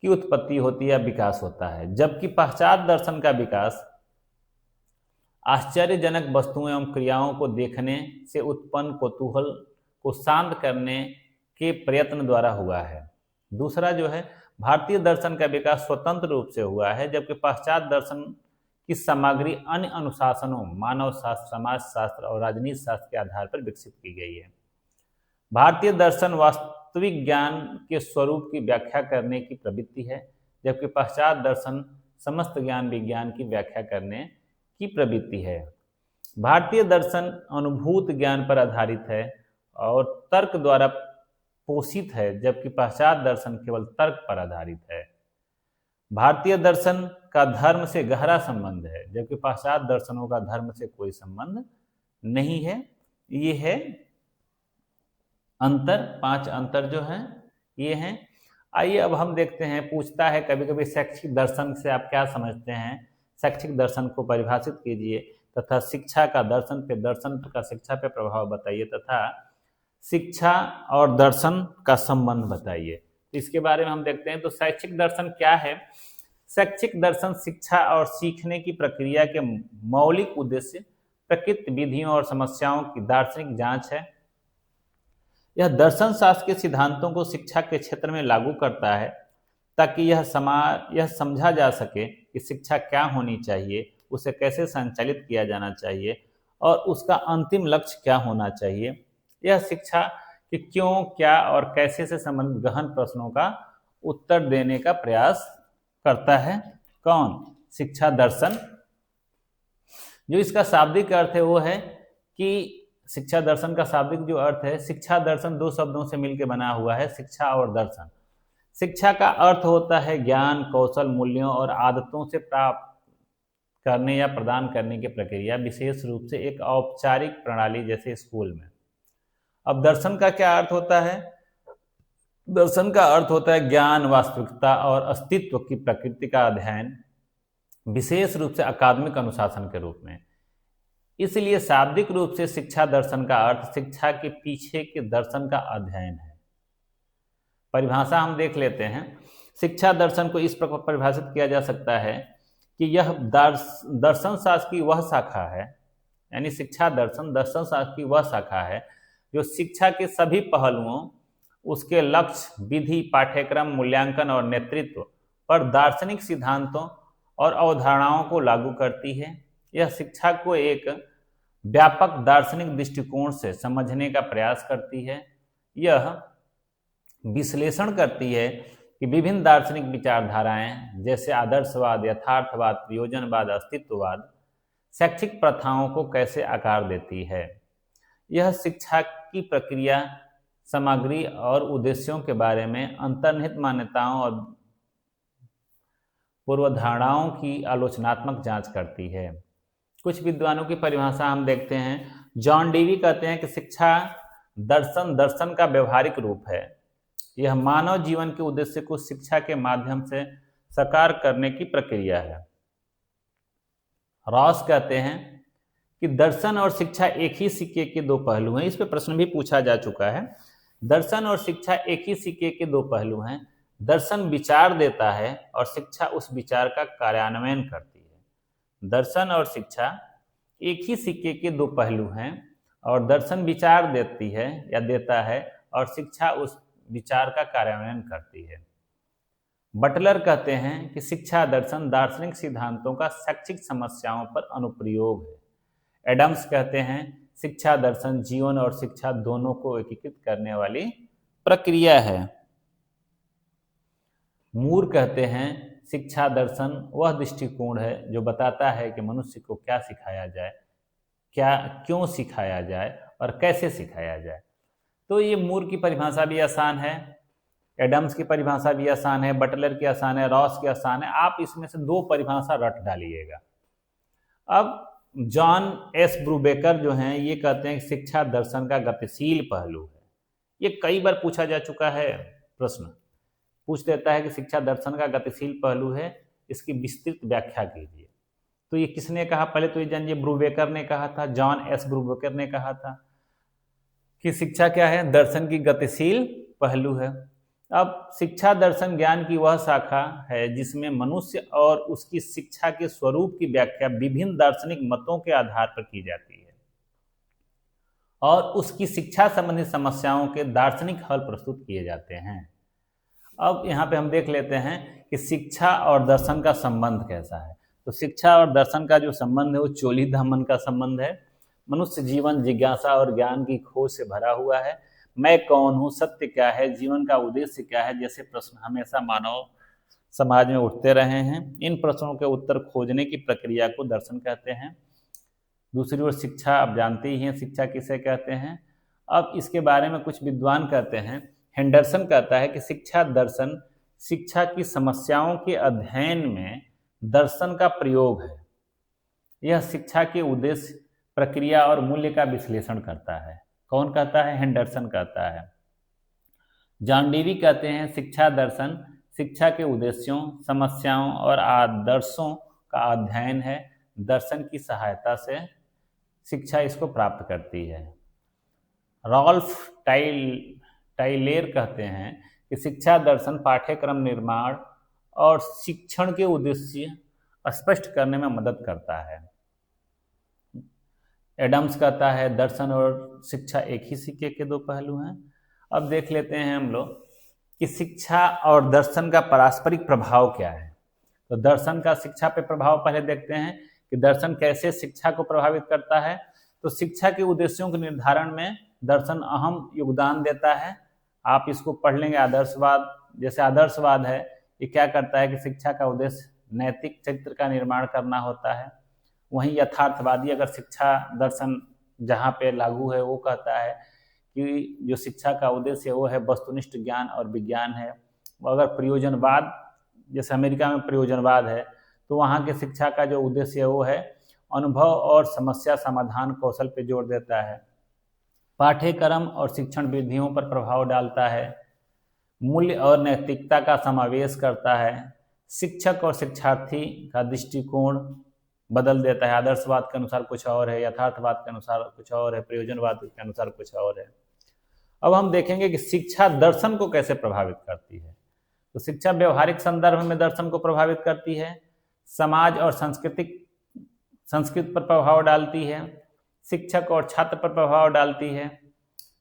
की उत्पत्ति होती है, विकास होता है। जबकि पाश्चात्य दर्शन का विकास आश्चर्यजनक वस्तुओं एवं क्रियाओं को देखने से उत्पन्न कौतूहल को शांत करने के प्रयत्न द्वारा हुआ है। दूसरा जो है, भारतीय दर्शन का विकास स्वतंत्र रूप से हुआ है, जबकि पाश्चात्य दर्शन की सामग्री अन्य अनुशासनों, मानव शास्त्र, समाज शास्त्र और राजनीति शास्त्र के आधार पर विकसित की गई है। भारतीय दर्शन वास्तविक ज्ञान के स्वरूप की व्याख्या करने की प्रवृत्ति है, जबकि पाश्चात्य दर्शन समस्त ज्ञान विज्ञान की व्याख्या करने की प्रवृत्ति है। भारतीय दर्शन अनुभूत ज्ञान पर आधारित है और तर्क द्वारा पोषित है, जबकि पाश्चात्य दर्शन केवल तर्क पर आधारित है। भारतीय दर्शन का धर्म से गहरा संबंध है, जबकि पाश्चात्य दर्शनों का धर्म से कोई संबंध नहीं है। ये है अंतर, 5 अंतर जो हैं ये हैं। आइए अब हम देखते हैं, पूछता है कभी कभी शैक्षिक दर्शन से आप क्या समझते हैं, शैक्षिक दर्शन को परिभाषित कीजिए तथा शिक्षा का दर्शन का शिक्षा पे प्रभाव बताइए तथा शिक्षा और दर्शन का संबंध बताइए। इसके बारे में हम देखते हैं। तो शैक्षिक दर्शन क्या है? शैक्षिक दर्शन शिक्षा और सीखने की प्रक्रिया के मौलिक उद्देश्य, प्रकृति, विधियों और समस्याओं की दार्शनिक जांच है। यह दर्शन शास्त्र के सिद्धांतों को शिक्षा के क्षेत्र में लागू करता है ताकि यह समझा जा सके कि शिक्षा क्या होनी चाहिए, उसे कैसे संचालित किया जाना चाहिए और उसका अंतिम लक्ष्य क्या होना चाहिए। यह शिक्षा के क्यों, क्या और कैसे से संबंधित गहन प्रश्नों का उत्तर देने का प्रयास करता है। कौन? शिक्षा दर्शन। जो इसका शाब्दिक अर्थ है वो है कि शिक्षा दर्शन का शाब्दिक जो अर्थ है, शिक्षा दर्शन 2 शब्दों से मिलकर बना हुआ है, शिक्षा और दर्शन। शिक्षा का अर्थ होता है ज्ञान, कौशल, मूल्यों और आदतों से प्राप्त करने या प्रदान करने की प्रक्रिया, विशेष रूप से एक औपचारिक प्रणाली जैसे स्कूल में। अब दर्शन का क्या अर्थ होता है? दर्शन का अर्थ होता है ज्ञान, वास्तविकता और अस्तित्व की प्रकृति का अध्ययन, विशेष रूप से अकादमिक अनुशासन के रूप में। इसलिए शाब्दिक रूप से शिक्षा दर्शन का अर्थ शिक्षा के पीछे के दर्शन का अध्ययन है। परिभाषा हम देख लेते हैं। शिक्षा दर्शन को इस प्रकार परिभाषित किया जा सकता है कि यह दर्शन शास्त्र की वह शाखा है, यानी शिक्षा दर्शन दर्शन शास्त्र की वह शाखा है जो शिक्षा के सभी पहलुओं, उसके लक्ष्य, विधि, पाठ्यक्रम, मूल्यांकन और नेतृत्व पर दार्शनिक सिद्धांतों और अवधारणाओं को लागू करती है। यह शिक्षा को एक व्यापक दार्शनिक दृष्टिकोण से समझने का प्रयास करती है। यह विश्लेषण करती है कि विभिन्न दार्शनिक विचारधाराएं जैसे आदर्शवाद, यथार्थवाद, प्रयोजनवाद, अस्तित्ववाद शैक्षिक प्रथाओं को कैसे आकार देती है। यह शिक्षा की प्रक्रिया, सामग्री और उद्देश्यों के बारे में अंतर्निहित मान्यताओं और पूर्वधारणाओं की आलोचनात्मक जांच करती है। कुछ विद्वानों की परिभाषा हम देखते हैं। जॉन डीवी कहते हैं कि शिक्षा दर्शन का व्यवहारिक रूप है। यह मानव जीवन के उद्देश्य को शिक्षा के माध्यम से साकार करने की प्रक्रिया है। रॉस कहते हैं कि दर्शन और शिक्षा एक ही सिक्के के 2 पहलू हैं। इस पे प्रश्न भी पूछा जा चुका है। दर्शन और शिक्षा एक ही सिक्के के 2 पहलू हैं। दर्शन विचार देता है और शिक्षा उस विचार का कार्यान्वयन करती है। दर्शन और शिक्षा एक ही सिक्के के 2 पहलू हैं और दर्शन विचार देती है या देता है और शिक्षा उस विचार का कार्यान्वयन करती है। बटलर कहते हैं कि शिक्षा दर्शन दार्शनिक सिद्धांतों का शैक्षिक समस्याओं पर अनुप्रयोग है। एडम्स कहते हैं शिक्षा दर्शन जीवन और शिक्षा दोनों को एकीकृत करने वाली प्रक्रिया है। मूर कहते हैं शिक्षा दर्शन वह दृष्टिकोण है जो बताता है कि मनुष्य को क्या सिखाया जाए, क्यों सिखाया जाए और कैसे सिखाया जाए। तो ये मूर की परिभाषा भी आसान है, एडम्स की परिभाषा भी आसान है, बटलर की आसान है, रॉस की आसान है। आप इसमें से 2 परिभाषा रट डालिएगा। अब जॉन एस ब्रूबेकर जो हैं ये कहते हैं कि शिक्षा दर्शन का गतिशील पहलू है। ये कई बार पूछा जा चुका है, प्रश्न पूछ देता है कि शिक्षा दर्शन का गतिशील पहलू है, इसकी विस्तृत व्याख्या कीजिए। तो ये किसने कहा? पहले तो ये जानिए, ब्रूबेकर ने कहा था, जॉन एस ब्रूबेकर ने कहा था कि शिक्षा क्या है? दर्शन की गतिशील पहलू है। अब शिक्षा दर्शन ज्ञान की वह शाखा है जिसमें मनुष्य और उसकी शिक्षा के स्वरूप की व्याख्या विभिन्न दार्शनिक मतों के आधार पर की जाती है और उसकी शिक्षा संबंधी समस्याओं के दार्शनिक हल प्रस्तुत किए जाते हैं। अब यहाँ पे हम देख लेते हैं कि शिक्षा और दर्शन का संबंध कैसा है। तो शिक्षा और दर्शन का जो संबंध है वो चोली दामन का संबंध है। मनुष्य जीवन जिज्ञासा और ज्ञान की खोज से भरा हुआ है। मैं कौन हूँ, सत्य क्या है, जीवन का उद्देश्य क्या है, जैसे प्रश्न हमेशा मानव समाज में उठते रहे हैं। इन प्रश्नों के उत्तर खोजने की प्रक्रिया को दर्शन कहते हैं। दूसरी ओर शिक्षा, आप जानते ही हैं शिक्षा किसे कहते हैं। अब इसके बारे में कुछ विद्वान कहते हैं। हेंडरसन कहता है कि शिक्षा दर्शन शिक्षा की समस्याओं के अध्ययन में दर्शन का प्रयोग है। यह शिक्षा के उद्देश्य, प्रक्रिया और मूल्य का विश्लेषण करता है। कौन कहता है? हेंडरसन कहता है। जॉन डेवी कहते हैं शिक्षा दर्शन शिक्षा के उद्देश्यों, समस्याओं और आदर्शों का अध्ययन है। दर्शन की सहायता से शिक्षा इसको प्राप्त करती है। रॉल्फ टाइलेर कहते हैं कि शिक्षा दर्शन पाठ्यक्रम निर्माण और शिक्षण के उद्देश्य स्पष्ट करने में मदद करता है। एडम्स कहता है दर्शन और शिक्षा एक ही सिक्के के दो पहलू हैं। अब देख लेते हैं हम लोग कि शिक्षा और दर्शन का पारस्परिक प्रभाव क्या है। तो दर्शन का शिक्षा पे प्रभाव पहले देखते हैं कि दर्शन कैसे शिक्षा को प्रभावित करता है। तो शिक्षा के उद्देश्यों के निर्धारण में दर्शन अहम योगदान देता है। आप इसको पढ़ लेंगे। आदर्शवाद, जैसे आदर्शवाद है, ये क्या करता है कि शिक्षा का उद्देश्य नैतिक चरित्र का निर्माण करना होता है। वहीं यथार्थवादी अगर शिक्षा दर्शन जहाँ पे लागू है, वो कहता है कि जो शिक्षा का उद्देश्य है वो है वस्तुनिष्ठ ज्ञान और विज्ञान है। अगर प्रयोजनवाद, जैसे अमेरिका में प्रयोजनवाद है, तो वहाँ के शिक्षा का जो उद्देश्य है वो है अनुभव और समस्या समाधान कौशल पे जोर देता है। पाठ्यक्रम और शिक्षण विधियों पर प्रभाव डालता है। मूल्य और नैतिकता का समावेश करता है। शिक्षक और शिक्षार्थी का दृष्टिकोण बदल देता है। आदर्शवाद के अनुसार कुछ और है, यथार्थवाद के अनुसार कुछ और है, प्रयोजनवाद के अनुसार कुछ और है। अब हम देखेंगे कि शिक्षा दर्शन को कैसे प्रभावित करती है। तो शिक्षा व्यवहारिक संदर्भ में दर्शन को प्रभावित करती है। समाज और संस्कृति पर प्रभाव डालती है। शिक्षक और छात्र पर प्रभाव डालती है।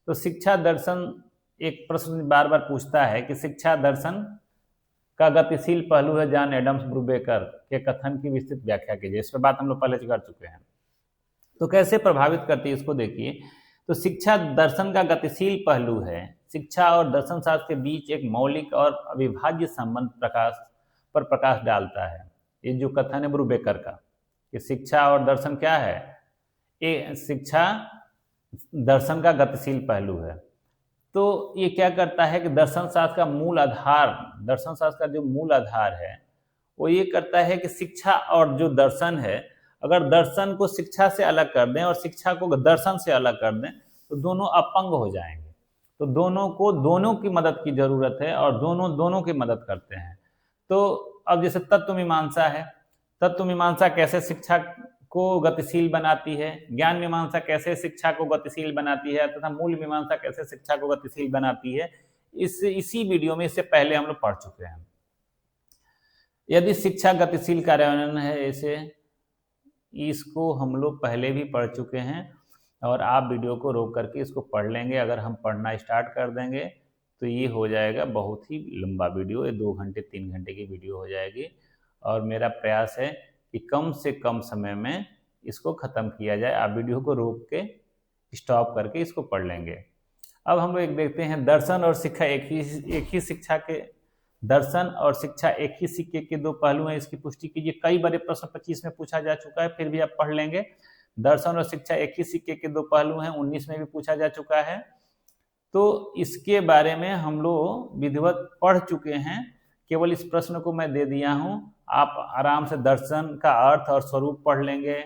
तो शिक्षा दर्शन, एक प्रश्न बार बार पूछता है कि शिक्षा दर्शन का गतिशील पहलू है। जॉन एडम्स ब्रूबेकर के कथन की विस्तृत व्याख्या कीजिए। इस पर बात हम लोग पहले कर चुके हैं। तो कैसे प्रभावित करती है इसको देखिए। तो शिक्षा दर्शन का गतिशील पहलू है। शिक्षा और दर्शन शास्त्र के बीच एक मौलिक और अविभाज्य संबंध प्रकाश डालता है। ये जो कथन है ब्रूबेकर का कि शिक्षा और दर्शन क्या है, ये शिक्षा दर्शन का गतिशील पहलू है। तो ये क्या करता है कि दर्शन शास्त्र का मूल आधार, दर्शन शास्त्र का जो मूल आधार है वो ये करता है कि शिक्षा और जो दर्शन है, अगर दर्शन को शिक्षा से अलग कर दें और शिक्षा को दर्शन से अलग कर दें तो दोनों अपंग हो जाएंगे। तो दोनों की मदद की जरूरत है और दोनों की मदद करते हैं। तो अब जैसे तत्व मीमांसा है, तत्व मीमांसा कैसे शिक्षा को गतिशील बनाती है, ज्ञान मीमांसा कैसे शिक्षा को गतिशील बनाती है, तथा मूल मीमांसा कैसे शिक्षा को गतिशील बनाती है, इसी वीडियो में इससे पहले हम लोग पढ़ चुके हैं। यदि शिक्षा गतिशील कार्यान्वयन है, ऐसे इसको हम लोग पहले भी पढ़ चुके हैं और आप वीडियो को रोक करके इसको पढ़ लेंगे। अगर हम पढ़ना स्टार्ट कर देंगे तो ये हो जाएगा बहुत ही लंबा वीडियो, ये 2 घंटे 3 घंटे की वीडियो हो जाएगी। और मेरा प्रयास है कि कम से कम समय में इसको ख़त्म किया जाए। आप वीडियो को रोक के स्टॉप करके इसको पढ़ लेंगे। अब हम लोग एक देखते हैं, दर्शन और शिक्षा एक ही शिक्षा के, दर्शन और शिक्षा एक ही सिक्के के दो पहलू हैं, इसकी पुष्टि कीजिए। कई बार प्रश्न 25 में पूछा जा चुका है, फिर भी आप पढ़ लेंगे। दर्शन और शिक्षा एक ही सिक्के के दो पहलू हैं, 19 में भी पूछा जा चुका है। तो इसके बारे में हम लोग विधिवत पढ़ चुके हैं, केवल इस प्रश्न को मैं दे दिया हूं। आप आराम से दर्शन का अर्थ और स्वरूप पढ़ लेंगे,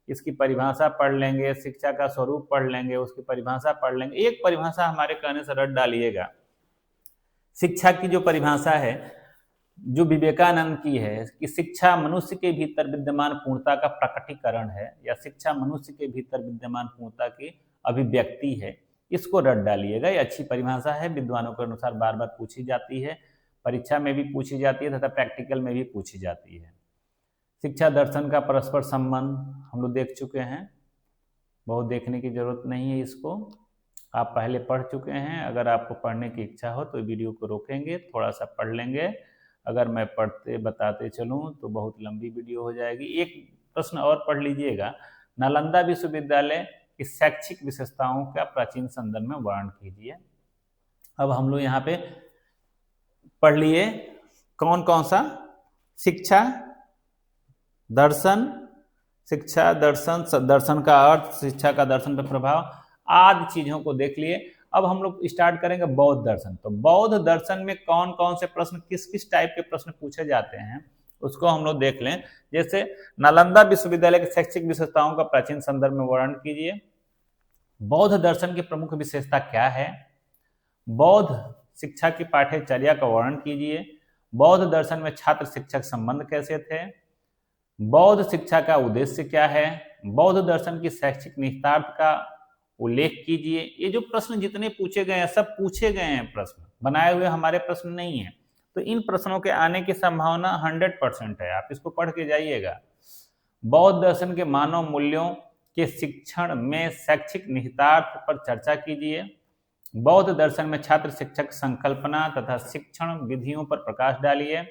इसकी परिभाषा पढ़ लेंगे, शिक्षा का स्वरूप पढ़ लेंगे, उसकी परिभाषा पढ़ लेंगे। एक परिभाषा हमारे कहने से रट डालिएगा। शिक्षा की जो परिभाषा है, जो विवेकानंद की है कि शिक्षा मनुष्य के भीतर विद्यमान पूर्णता का प्रकटीकरण है, या शिक्षा मनुष्य के भीतर विद्यमान पूर्णता की अभिव्यक्ति है, इसको रट डालिएगा। ये अच्छी परिभाषा है, विद्वानों के अनुसार बार बार पूछी जाती है, परीक्षा में भी पूछी जाती है तथा प्रैक्टिकल में भी पूछी जाती है। शिक्षा दर्शन का परस्पर संबंध हम लोग देख चुके हैं, बहुत देखने की जरूरत नहीं है, इसको आप पहले पढ़ चुके हैं। अगर आपको पढ़ने की इच्छा हो तो वीडियो को रोकेंगे, थोड़ा सा पढ़ लेंगे। अगर मैं बताते चलूँ तो बहुत लंबी वीडियो हो जाएगी। एक प्रश्न और पढ़ लीजिएगा, नालंदा विश्वविद्यालय की शैक्षिक विशेषताओं का प्राचीन संदर्भ में वर्णन कीजिए। अब हम लोग यहाँ पे पढ़ लिए कौन कौन सा, शिक्षा दर्शन, शिक्षा दर्शन, दर्शन का अर्थ, शिक्षा का दर्शन पर प्रभाव आदि चीजों को देख लिए। अब हम लोग स्टार्ट करेंगे बौद्ध दर्शन। तो बौद्ध दर्शन में कौन कौन से प्रश्न, किस किस टाइप के प्रश्न पूछे जाते हैं, उसको हम लोग देख लें। जैसे नालंदा विश्वविद्यालय के शैक्षिक विशेषताओं का प्राचीन संदर्भ में वर्णन कीजिए। बौद्ध दर्शन की प्रमुख विशेषता क्या है? बौद्ध शिक्षा की पाठ्यचर्या का वर्णन कीजिए। बौद्ध दर्शन में छात्र शिक्षक संबंध कैसे थे? बौद्ध शिक्षा का उद्देश्य क्या है? बौद्ध दर्शन की शैक्षिक निहितार्थ का उल्लेख कीजिए। ये जो प्रश्न जितने पूछे गए हैं सब पूछे गए हैं, प्रश्न बनाए हुए हमारे प्रश्न नहीं है। तो इन प्रश्नों के आने की संभावना 100% है, आप इसको पढ़ के जाइएगा। बौद्ध दर्शन के मानव मूल्यों के शिक्षण में शैक्षिक निहितार्थ पर चर्चा कीजिए। बौद्ध दर्शन में छात्र शिक्षक संकल्पना तथा शिक्षण विधियों पर प्रकाश डालिए।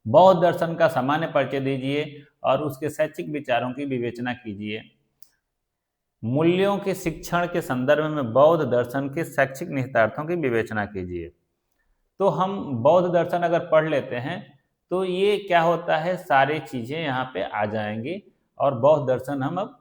बौद्ध दर्शन का सामान्य परिचय दीजिए और उसके शैक्षिक विचारों की विवेचना कीजिए। मूल्यों के शिक्षण के संदर्भ में बौद्ध दर्शन के शैक्षिक निहितार्थों की विवेचना कीजिए। तो हम बौद्ध दर्शन अगर पढ़ लेते हैं तो ये क्या होता है, सारी चीजें यहाँ पे आ जाएंगी और बौद्ध दर्शन हम अब